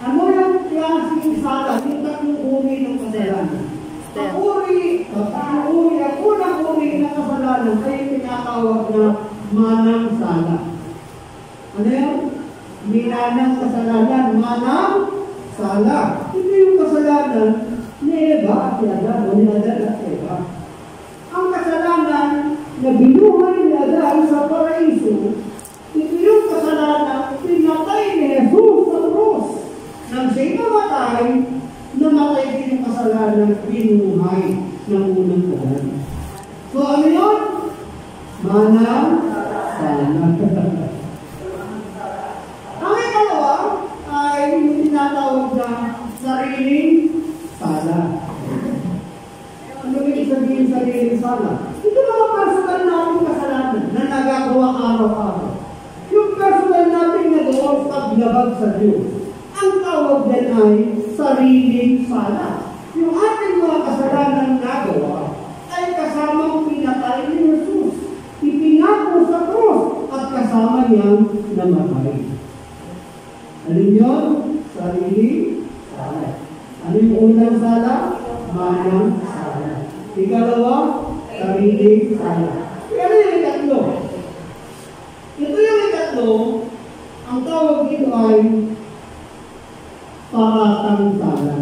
Ano yung klaseng sala? Yung 3 uri ng kasalanan. Ang unang uri ng kasalanan ay tinatawag na manang sala. Ano yun? Minanang kasalanan, manang sala. Ito yung kasalanan ni Eva at Adan, o ni Adan at Eva. Ang kasalanan na binuhay ni Adan sa paraiso, ito yung kasalanan pinatay ni Jesus sa krus. Nang siya'y namatay din yung kasalanan binuhay ng unang Adan. So ano yun? Manang sala. Ang ikalawa ay yung tinatawag na sariling sala. Ano yung sabihin sariling sala? Ito mga personal natin kasalanan na nagagawa araw-araw. Yung personal natin nagawa paglabag sa Diyos. Ang tawag din ay sariling sala. Yung ating mga kasalanan nagawa ay kasamang pinatay ni Jesus. Ipinako sa krus at kasama niyang namatay. Ano yun? Sarili sala. Ano yung unang sala? Manang sala. Ikalawa, sarili sala. Ano yung ikatlo? Ito yung ikatlo, ang tawag dito ay paratang sala.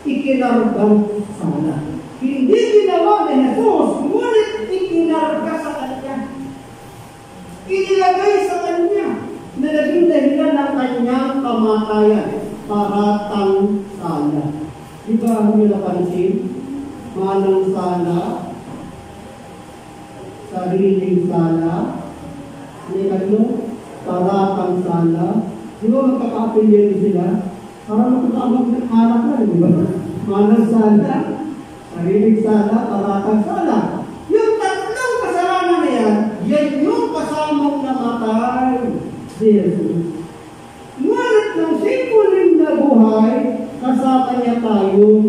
Ikinargang sala. Hindi ginawa ni Jesus, ngunit ikinarga sa kanya. Inilagay sa kanya na naging dahilan ng kanyang kamatayan. Paratang sala. Di ba ang nyo napansin? Manang sala, sariling sala, paratang sala. Di ba magkakapilyo sila? Para magkakabag ng anak na, di ba? Manang sala, sariling sala, paratang sala. Yung 3 kasalanan na yan yung kasamang namatay si Jesus. Ngunit nabuhay, kasama niya tayong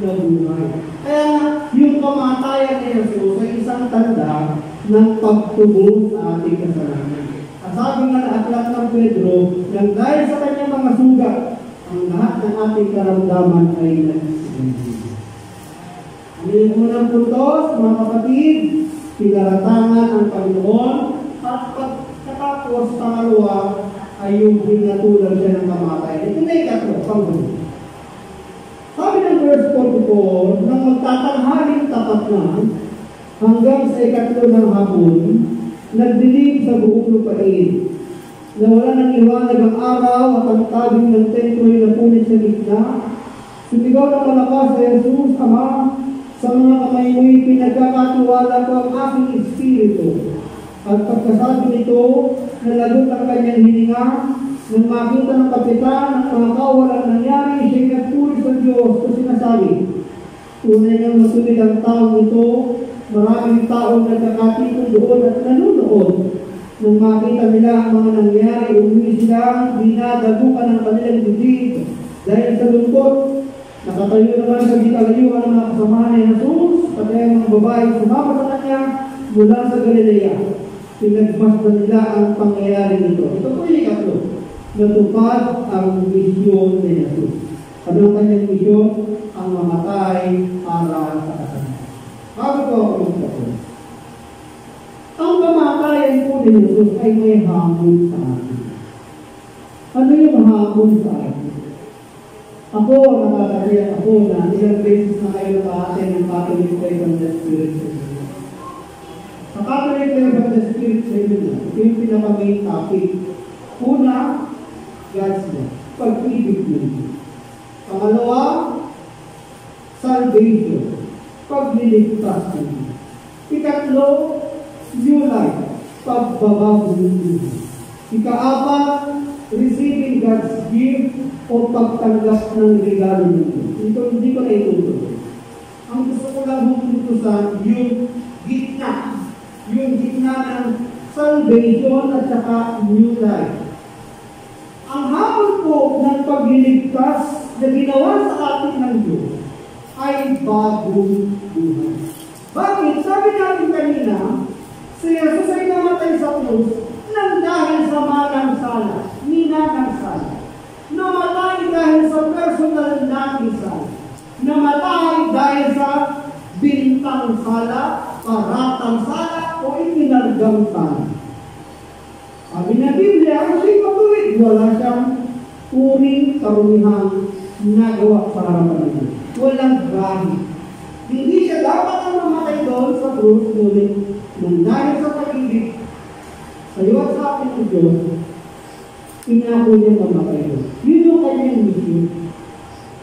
nabuhay. Kaya yung kamatayan ni Jesus ay isang tanda ng pagtubos sa ating kasalanan. At sabi nga na aklat ng Pedro, nang dahil sa kanyang mga sugat, ang lahat ng ating karamdaman ay nagsisigil. Ano yung unang puntos, mga kapatid? Pinaratangan ang Panginoon at pagkatapos pangalawa ay yung pinatulan siya ng kamatayan. Ito na ikatlo, Panginoon. Sabi ng verse 44, nang magtatanghaling tapat na hanggang sa ikatlo ng hapon, nagdilim sa buong lupain. Nawala ng liwanag ang araw at ang tabing ng templo ay napunit sa gitna. Sumigaw ng malakas sa Jesus, Ama, sa mga kamay mo'y pinagkakatiwala ko ang aking espiritu. At pagkasabi nito, nalagot ang kanyang hininga. Nang makita ng kapitan ang mga kawalang nangyari, siya'y nagpuri sa Diyos at sinasabi, tunay nang matuwid ang taong ito, maraming taong nagkakatipon doon at nanunood. Nang makita nila ang mga nangyari, umuwi silang dinadagukan ng kanilang bibig dahil sa lungkot. Nakatayo naman sa gitalayuan ng mga kasamahan ni Jesus, pati ang mga babae sumama sa kanya mula sa Galilea. Pinagmasdan nila ang pangyayari nito. Ito po yung ikatlo. Natupad ang misyon ni Jesus. Ano ang kanyang misyon? Ang mamatay para sa kasalanan. Bago ko ako magkakot. Ang kamatayan po ni Jesus ay may hamon sa atin. Ano yung hamon sa atin? Ako, nakakariyan ako na ilang beses na kayo nakaatin ng Catholic Faith and the Spirit sa inyo. Sa Catholic Faith and the Spirit sa inyo na, ito yung pinaka-main topic. Una, God's love. Pag-ibig ninyo. Pangalawa, salvation. Pagliligtas ninyo. Ikatlo, new life. Pagbabago ninyo. Ika-apat, receiving God's gift o pagtanggap ng regalo ninyo. Ito hindi ko na itutuloy. Ang gusto ko lang hukutusan, yung gitna. Yung gitna ng salvation at saka new life. Ang hamon po ng pagliligtas na ginawa sa atin ng Diyos ay bagong buhay. Bakit? Sabi natin kanina, si Jesus ay namatay sa krus nang dahil sa manang sala, ninanang sala. Namatay dahil sa personal nating sala. Namatay dahil sa bintang sala, paratang sala, o itinargang sala. Sabi na Biblia, ang siya'y matuwid. Wala siyang uring karunihang nagawa sa harapan niya. Walang gahi. Hindi siya dapat ang mamatay doon sa krus, ngunit nang dahil sa pag-ibig sa iyo at sa akin ng Diyos, inako niya mamatay doon. Yun yung kanyang mission.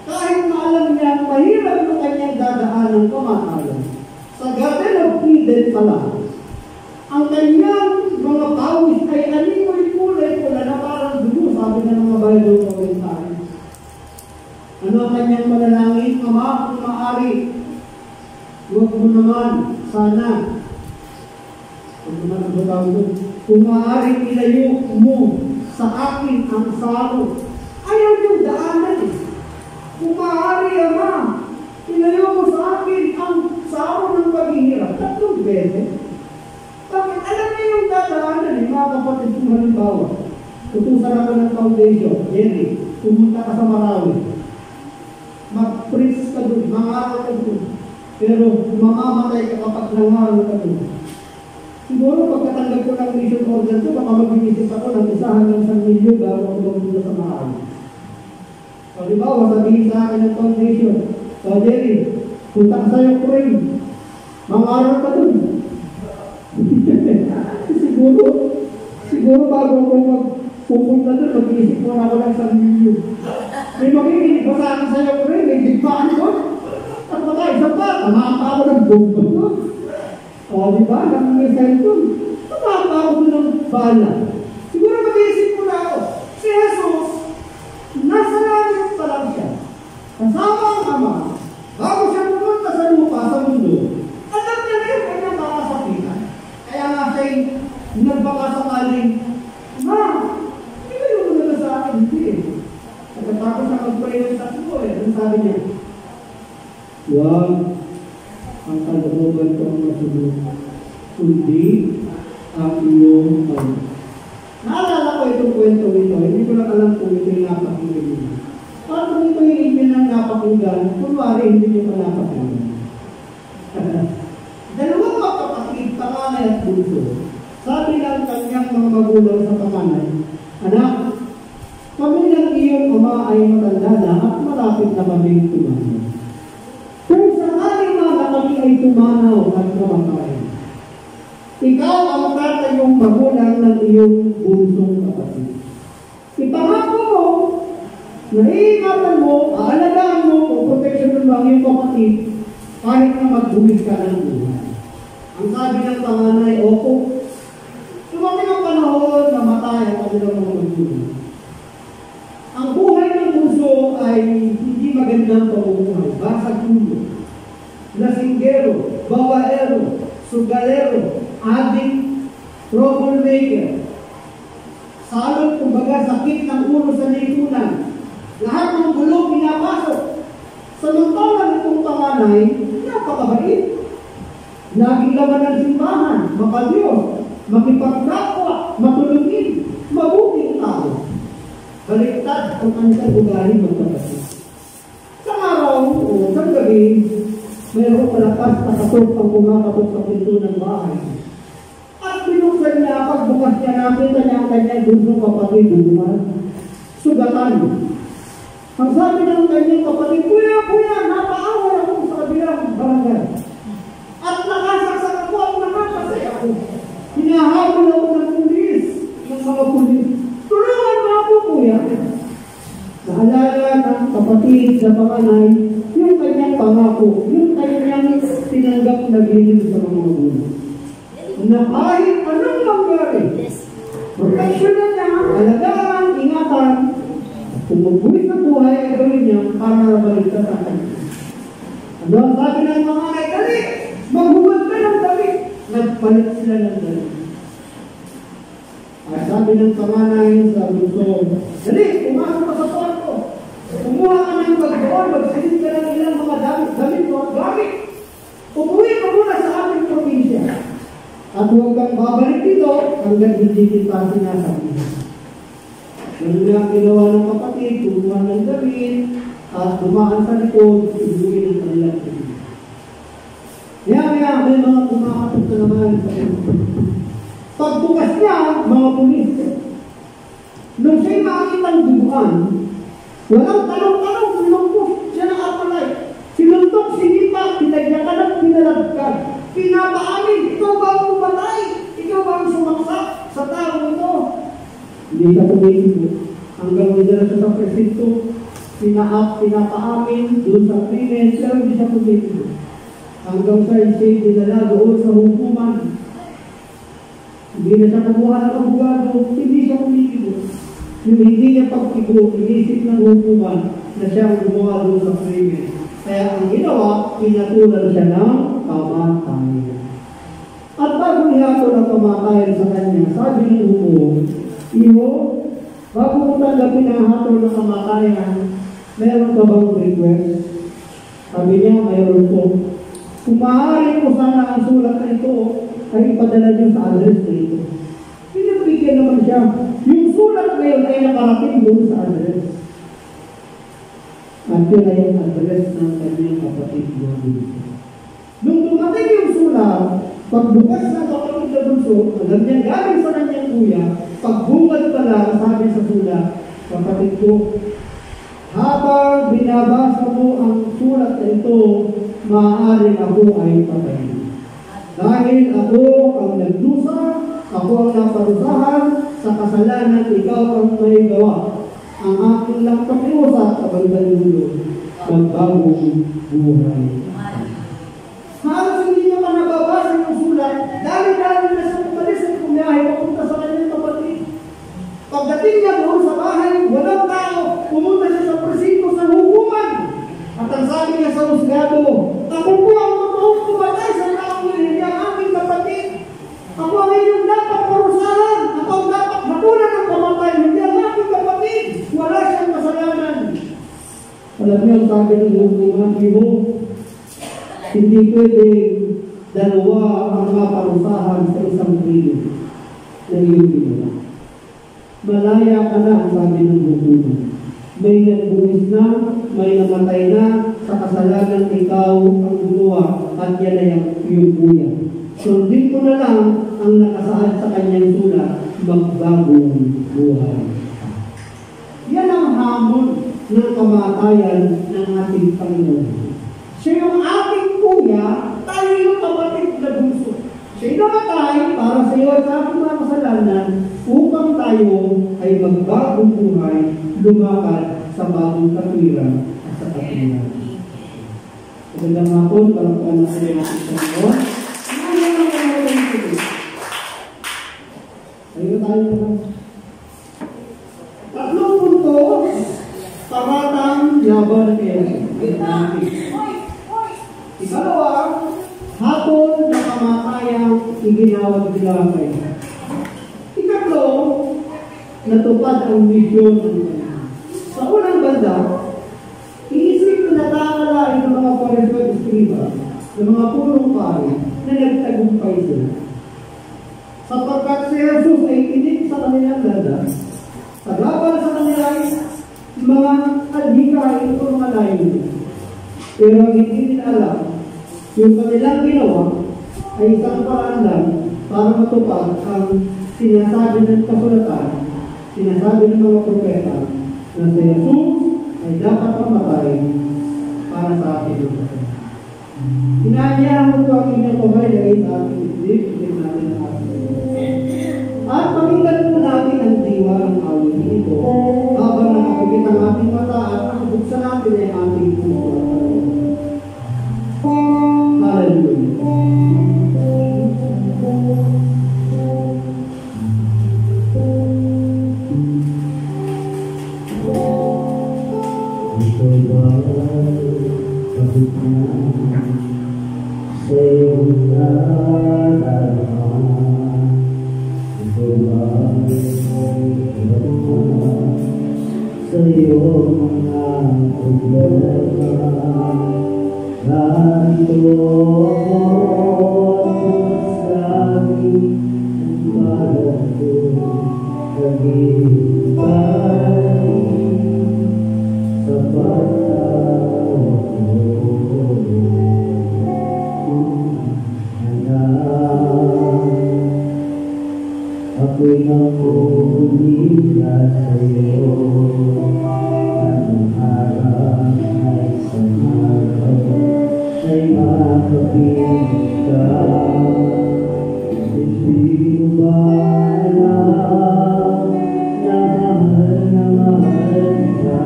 Kahit maalam niya, mahirap yung kanyang dadaan ng kamatayan. Sa Garden of Eden pala, ang kanyang mga pawis ay alimoy kulay pula na parang dugo, sabi na mga Bible commentaries. Ano ang kanyang manalangin? Ama, kung maaari, huwag mo naman, sana, kung maaari ilayo mo sa akin ang saro. Ayaw niyong daanan eh. Kung maaari, Ama, ilayo mo sa akin ang saro ng paghihirap. 3 beses. Bakit? Alam niyo yung dadaanan eh, mga kapatid kong halimbawa. Tutusan ako ng foundation. Jerry, pumunta ka sa Marawi. Mag-preach ka doon, mangaral ka doon. Pero mamamatay ka kapag nangaral ka doon. Siguro pagkatanggap ko ng mission order ko, baka mag-iisip ako ng 1 hanggang 1 milyon bago ako magpunta sa Marawi. So, di ba, sabihin sa akin ng foundation, so Jerry, punta ka sa'yo pray. Mangaral ka doon. siguro bago ako magpupunta doon, mag-iisip ko na ako ng 1 milyon. May makikinig ba sa akin sa'yo pray, may digmaan ko. At baka isa pa, tamaka ako ng bomba ko. O, di ba? Nang may cellphone. Tamaka ako ng bala. Siguro mag-iisip ko na ako. Si Jesus, nasa langit pa lang siya. Kasama ang Ama. Bago siya pumunta sa lupa, sa mundo. Alam niya na yung kanyang kakasakitan. Kaya nga siya'y nagbakasakaling, Ma, hindi kayo muna sa akin. Hindi eh. Pagkatapos na mag-pray sa ganito ang masunod, kundi ang iyong Panginoon. Naalala ko itong kwento ito, hindi ko lang alam kung ito yung napakinggan nyo. At kung ito yung inyo nang napakinggan, kunwari hindi nyo pa napakinggan. Dalawang magkapatid, panganay at bunso. Sabi ng kanyang mga magulang sa panganay, anak, kami ng iyong ama ay matanda na at malapit na kaming tumanaw. Kung sakali na kami ay tumanaw at mamatay, ikaw ang tatayong magulang ng iyong bunsong kapatid. Ipangako mo, naiingatan mo, aalagaan mo, o proteksyonan mo ang iyong kapatid, kahit na magbuwis ka ng buhay. Ang sabi ng panganay, opo, lumaki ng panahon na matay ang kanilang mga magulang. Ang buhay ng bunso ay hindi magandang pamumuhay. Basag ulo, lasinggero, babaero, sugalero, adik, troublemaker, salot, kumbaga sakit ng ulo sa likunan. Lahat ng gulo pinapasok. Samantalang itong panganay, napakabait. Laging laman ng simbahan, makadiyos, makipagkapwa, matulungin, mabuting tao. Baliktad ang kanilang ugali magkapatid. Sa araw o sa gabi, mayroong malakas na katok ang kumakatok sa pinto ng bahay. At binuksan niya, pagbukas niya, nakita niya ang kanyang bunsong kapatid, sugatan. Ang sabi ng kanyang kapatid, Kuya, napaaway ako sa kabilang barangay. At nakasaksak ako at nakakasay ako. Hinahabol ako ng pulis, ng mga pulis. Tulungan mo ako, Kuya. Naalala ng kapatid sa panganay, yung kanyang pangako, yung kanyang tinanggap na bilin sa mga magulang. Na kahit anong mangyari, proteksyonan niya, alagaan, ingatan, kung magbuwis ng buhay, ay gawin niya para mabaligtas sa kanya. Ano ang sabi ng mga ay, dali! Maghubad ka ng dali! Nagpalit sila ng dali. At sabi ng panganay sa bunso, dali! Pumasok ka sa kwarto! Kumuha ka ng pagdoon, magsilid ka ng ilang mga damit mo at gamit! Umuwi ka muna sa ating probinsya. At huwag kang babalik dito hanggang hindi kita sinasabi. Ganun nga ginawa ng kapatid, kumuha ng damit, at dumaan sa likod, ibuwi ng kanilang probinsya. Kaya may mga kumakatot na naman sa ito. Pagbukas niya, mga pulis. Nung siya'y makikita ng duguan, walang tanong-tanong, sinungkos siya ng apalay. Sinuntok, sinipa, pinagyakan at pinalagkad. Pinapaamin, ikaw ba ang pumatay? Ikaw ba ang sumaksak sa tao ito? Hindi ka tumitibo. Hanggang nila siya sa presinto, pinapaamin, doon sa krimen, pero hindi siya tumitibo. Hanggang sa isip, dinala doon sa hukuman. Hindi na siya nabuha ng abogado, hindi siya tumitibo. Yung hindi niya pagtibo, inisip ng hukuman na siya ang gumawa doon sa krimen. Kaya ang ginawa, pinatulan siya ng kamatayan. At bago niyato ng kamatayan sa kanya, sabi ng hukom, Iho, bago mo tanggapin ang hatol ng kamatayan, meron ka bang request? Sabi niya, mayroon po. Kung maaari po sana ang sulat na ito, ay ipadala niyo sa address na ito. Pinabigyan naman siya. Yung sulat ngayon ay nakarating doon sa address. At yun ay ang address ng kanyang kapatid na bunso. Nung dumating yung sulat, pagbukas ng kapatid na bunso, alam niya galing sa kanyang kuya, pagbungad pala, sabi sa sulat, kapatid ko, habang binabasa mo ang sulat na ito, maaaring ako ay patayin. Dahil ako ang nagdusa, ako ang naparusahan, sa kasalanan ikaw ang may gawa. Ang aking lang pakiusap sa bandang dulo, magbagong buhay. Halos hindi niya pa nababasa yung sulat, dahil na sa pumalis at pumiyahe, papunta sa kanyang kapatid. Pagdating niya doon sa bahay, walang tao, pumunta siya sa presinto sa hukuman. At ang sabi niya sa husgado, ako po ang totoong pumatay sa taong hindi ang aking kapatid. Ako ang inyong dapat parusahan. Ako ang dapat hatulan ng pamatay, hindi ang aking kapatid. Wala siyang kasalanan. Alam niyo ang sabi ng hukuman, Iho, hindi pwede Dalawa ang maparusahan sa isang krimen na iyong ginawa. Malaya ka na, ang sabi ng hukuman. May nagbuwis na, may namatay na, sa kasalanan ikaw ang gumawa at yan ay ang iyong kuya. Sundin ko na lang ang nakasaad sa kanyang sulat, magbagong buhay. Yan ang hamon ng kamatayan ng ating Panginoon. Siya yung ating kuya, tayo yung kapatid na bunso. Siya namatay para sa iyo at sa ating mga kasalanan upang tayo ay magbagong buhay, lumakad sa bagong katwiran at sa katwiran. Magandang hapon, parapuan na sa iyo natin sa Panginoon. Ayun tayo naman. Tatlong punto, tamatang laban kaya. Ikalawa, hapon na kamatayang iginawag nila kayo. Ikatlo, natupad ang misyon ng Panginoon. Sa unang banda, iisip na natakalain ng mga Pariseo at Eskriba, ng mga punong pari, na nagtagumpay sila. Sapagkat si Jesus ay pinig sa kanilang landas, paglaban sa kanilang mga adhikain o mga layo. Pero hindi nila alam, yung kanilang ginawa ay isang paraan lang para matupad ang sinasabi ng kasulatan, sinasabi ng mga propeta, na si Jesus ay dapat mamatay para sa ating mga. Inaanyahan ko ang inyong pamaligay sa ating isip, isip natin ang ating. At pakinggan po natin ang diwa ng awit ito habang nakakabit ang ating mata at nakabuksan natin ay ating puso. Hallelujah. Ito ba kapit na sa iyong nadarama? Ito ba sa iyong mga problema? Narito sa aking balat ko, naghihintay sa pagtawag ko. Ako'y nakuhila sa'yo, anong harap ay sanaraw, ay makapiling ka. Hindi mo ba alam na mahal ka?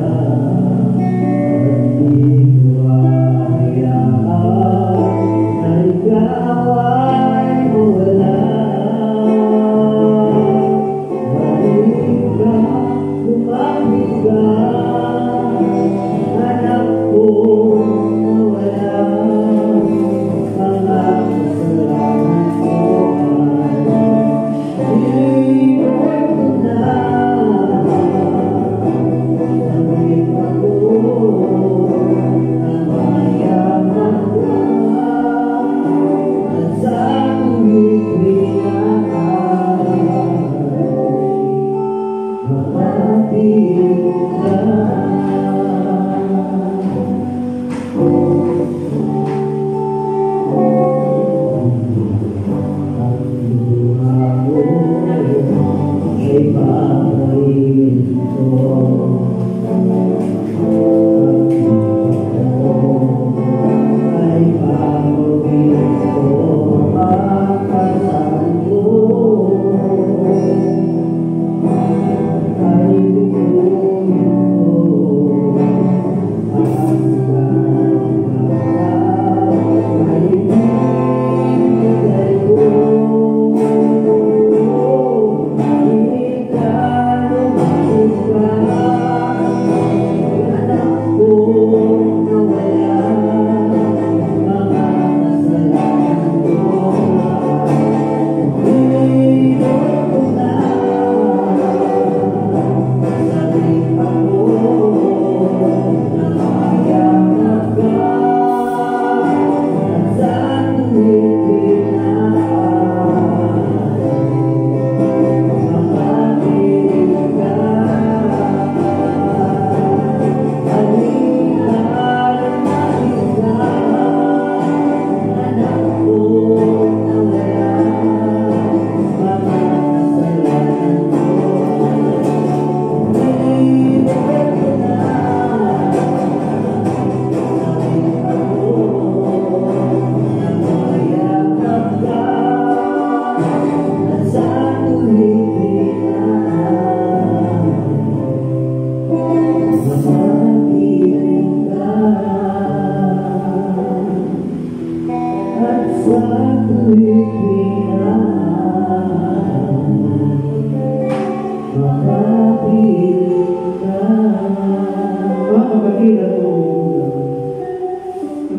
Hindi ko hayaan na ikaw ay mawala. Balik ka, lumapit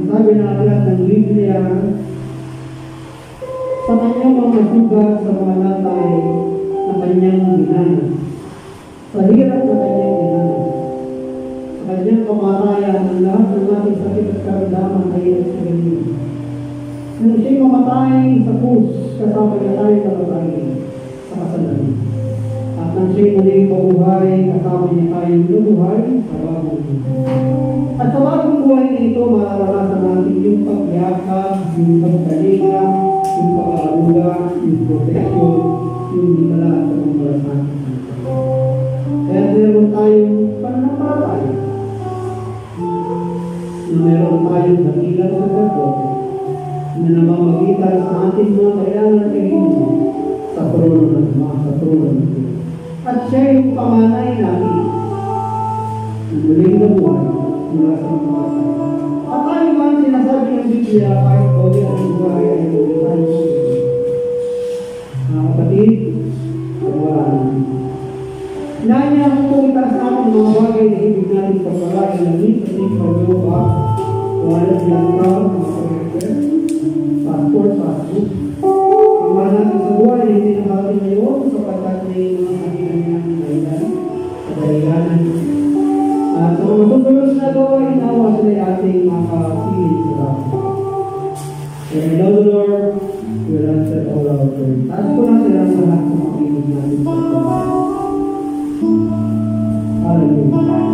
Sabi na alat ng Biblia, sa kanyang mga sugat sa mga latay na kanyang ginanas, sa hirap na kanyang ginanas, sa kanyang kamarayan ang lahat ng ating sakit at karamdaman ay experience. Nung siya'y mamatay sa krus, kasama niya tayo namatay sa kasalanan. At nang siya'y muling mabuhay, kasama niya tayo nabuhay sa bagong buhay. At sa bagong buhay na ito, mararanasan natin yung pagyakap, yung pagkalinga, yung pag-aaruga, yung protection, yung himala at pagmamalasakit. Kaya meron tayong pananampalataya na meron tayong dakilang sacerdote na namamagitan sa ating mga kailangan at kahilingan sa trono ng Ama, sa trono ng Diyos. At siya yung pamanay natin na muling nabuhay mula sa mga patay. At tayo man sinasabi ng Biblia kahit bawin ang buhay ay muling tayo. Mga kapatid, wala naman. Hinahan niya ako kung itaas natin mga bagay na ibig natin pagpalain na rin sa ating pag-yoga, wala siyang proud, mga pag-yoga, pastor, pastor. Ang mahal natin sa buhay na hindi natin ngayon sapagkat may mga kagilan natin dahilan sa dahilanan. At sa mga susunod na gawa, inawa sila ating makapilit sa bahay. And I know the Lord will answer all our prayers. Taas ko na sila sa lahat sa mga ibig natin sa bahay. Hallelujah.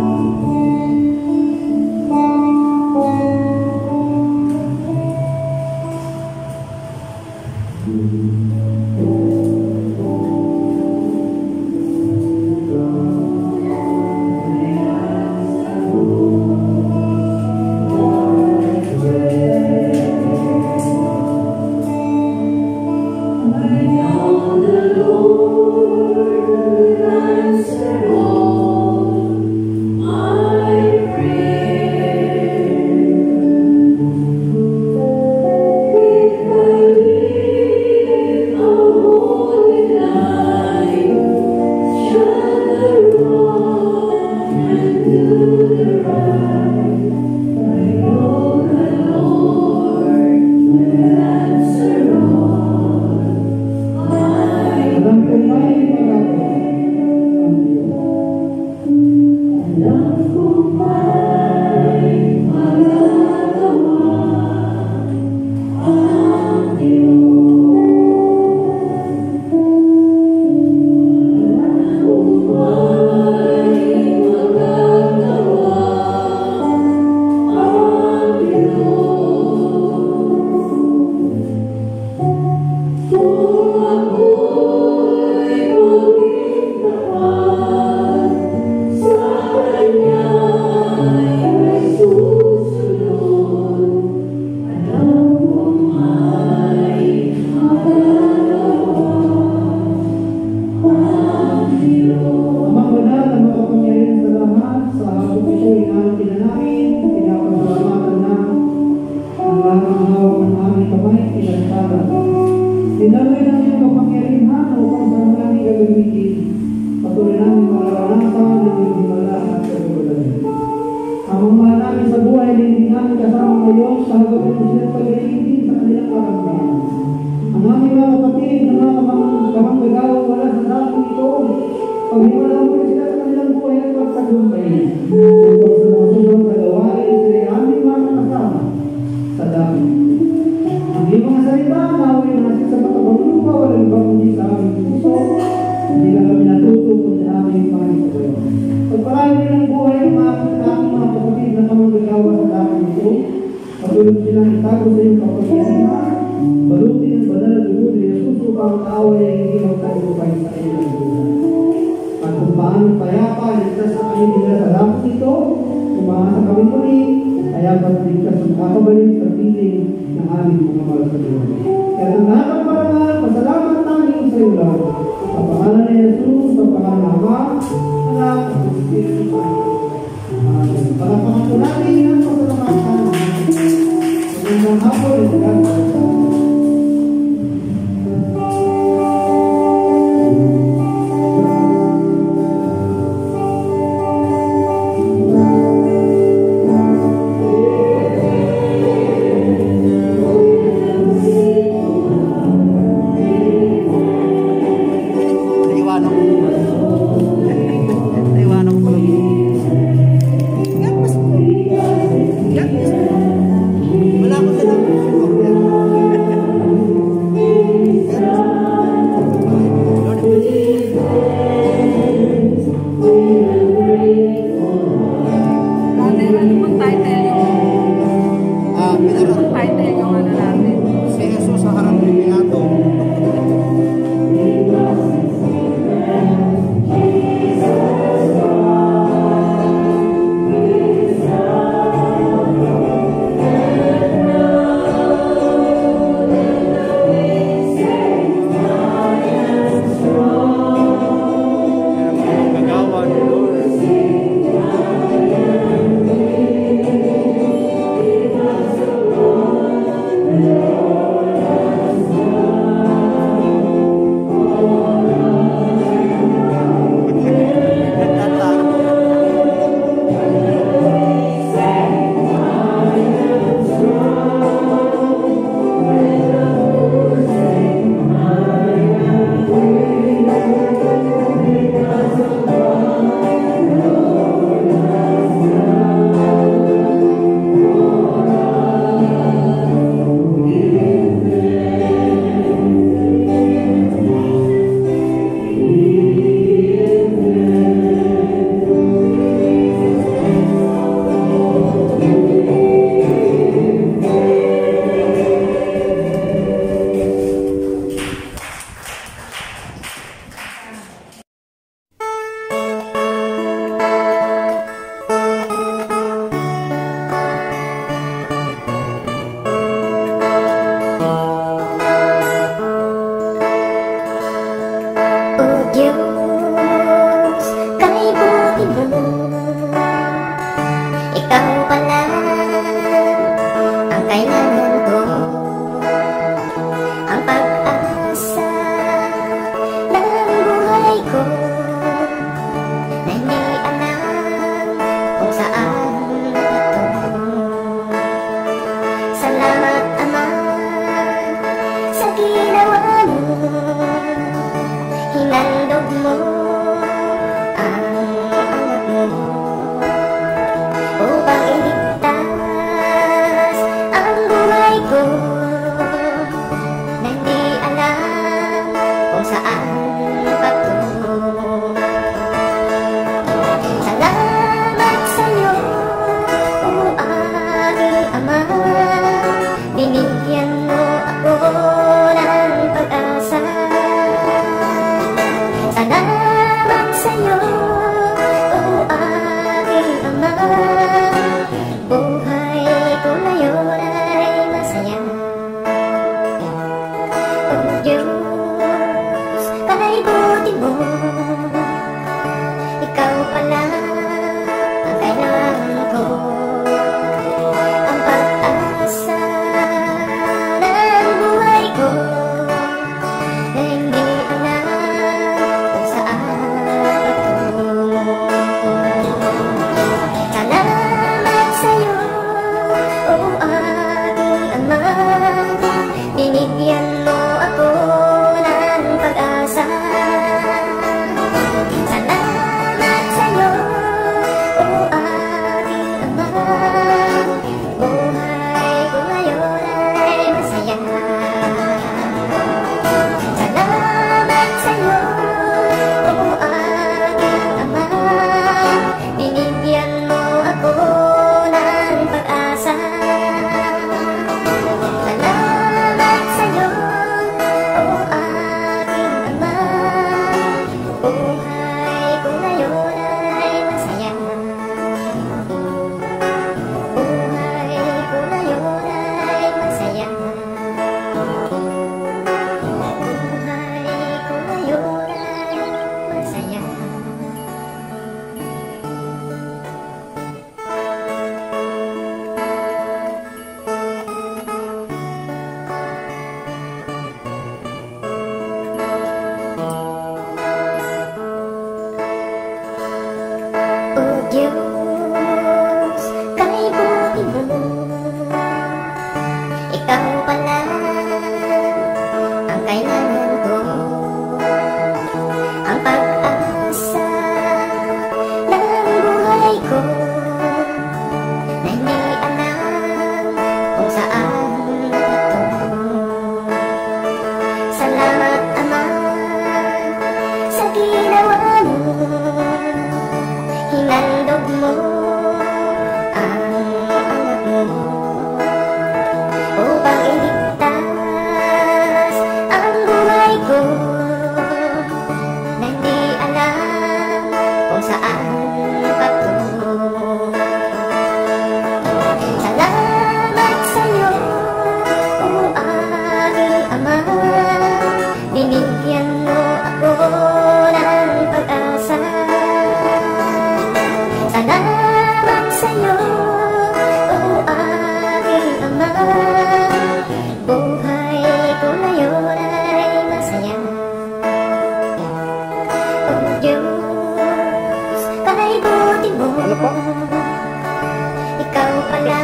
Hapon, kailangan ko ang pag-asa ng buhay ko na hindi alam kung saan patungo. Salamat Ama sa ginawa mo, hinandog mo ang anak mo upang iligtas ang buhay ko na hindi alam kung saan patungo. Salamat sa'yo, o aking Ama, binigyan mo ako ng pag-asa. Salamat sa'yo, o aking Ama, buhay ko ngayon ay masaya. O Diyos, paibuti mo, ikaw pala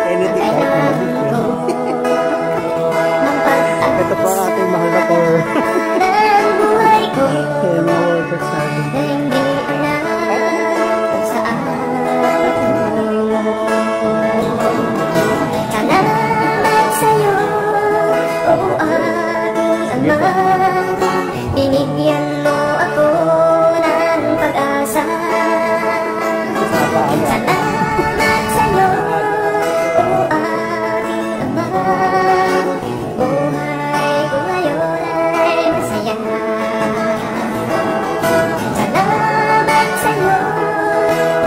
kailangan ko Ito po ang ating mahal na core. ng buhay ko Kaya mga workers natin. na hindi alam kung saan patungo. Salamat sa'yo, o aking Ama, binigyan mo ako ng pag-asa. Salamat sa'yo, o aking Ama, buhay ko ngayon ay masaya. Salamat sa'yo,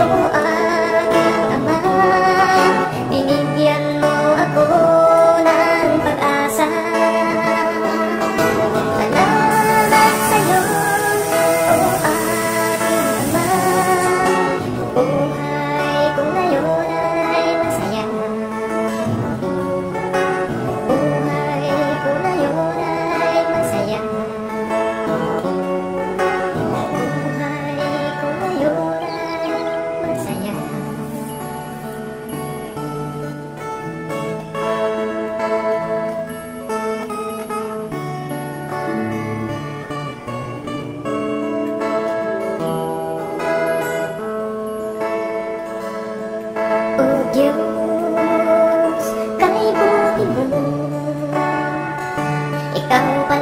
o aking Ama, binigyan mo ako ng pag-asa. Salamat sa'yo, o aking Ama, buhay ko ngayon ay masaya. Buhay ko ngayon ay masaya. Buhay ko ngayon ay masaya. O Diyos, kaibuti mo, ikaw pala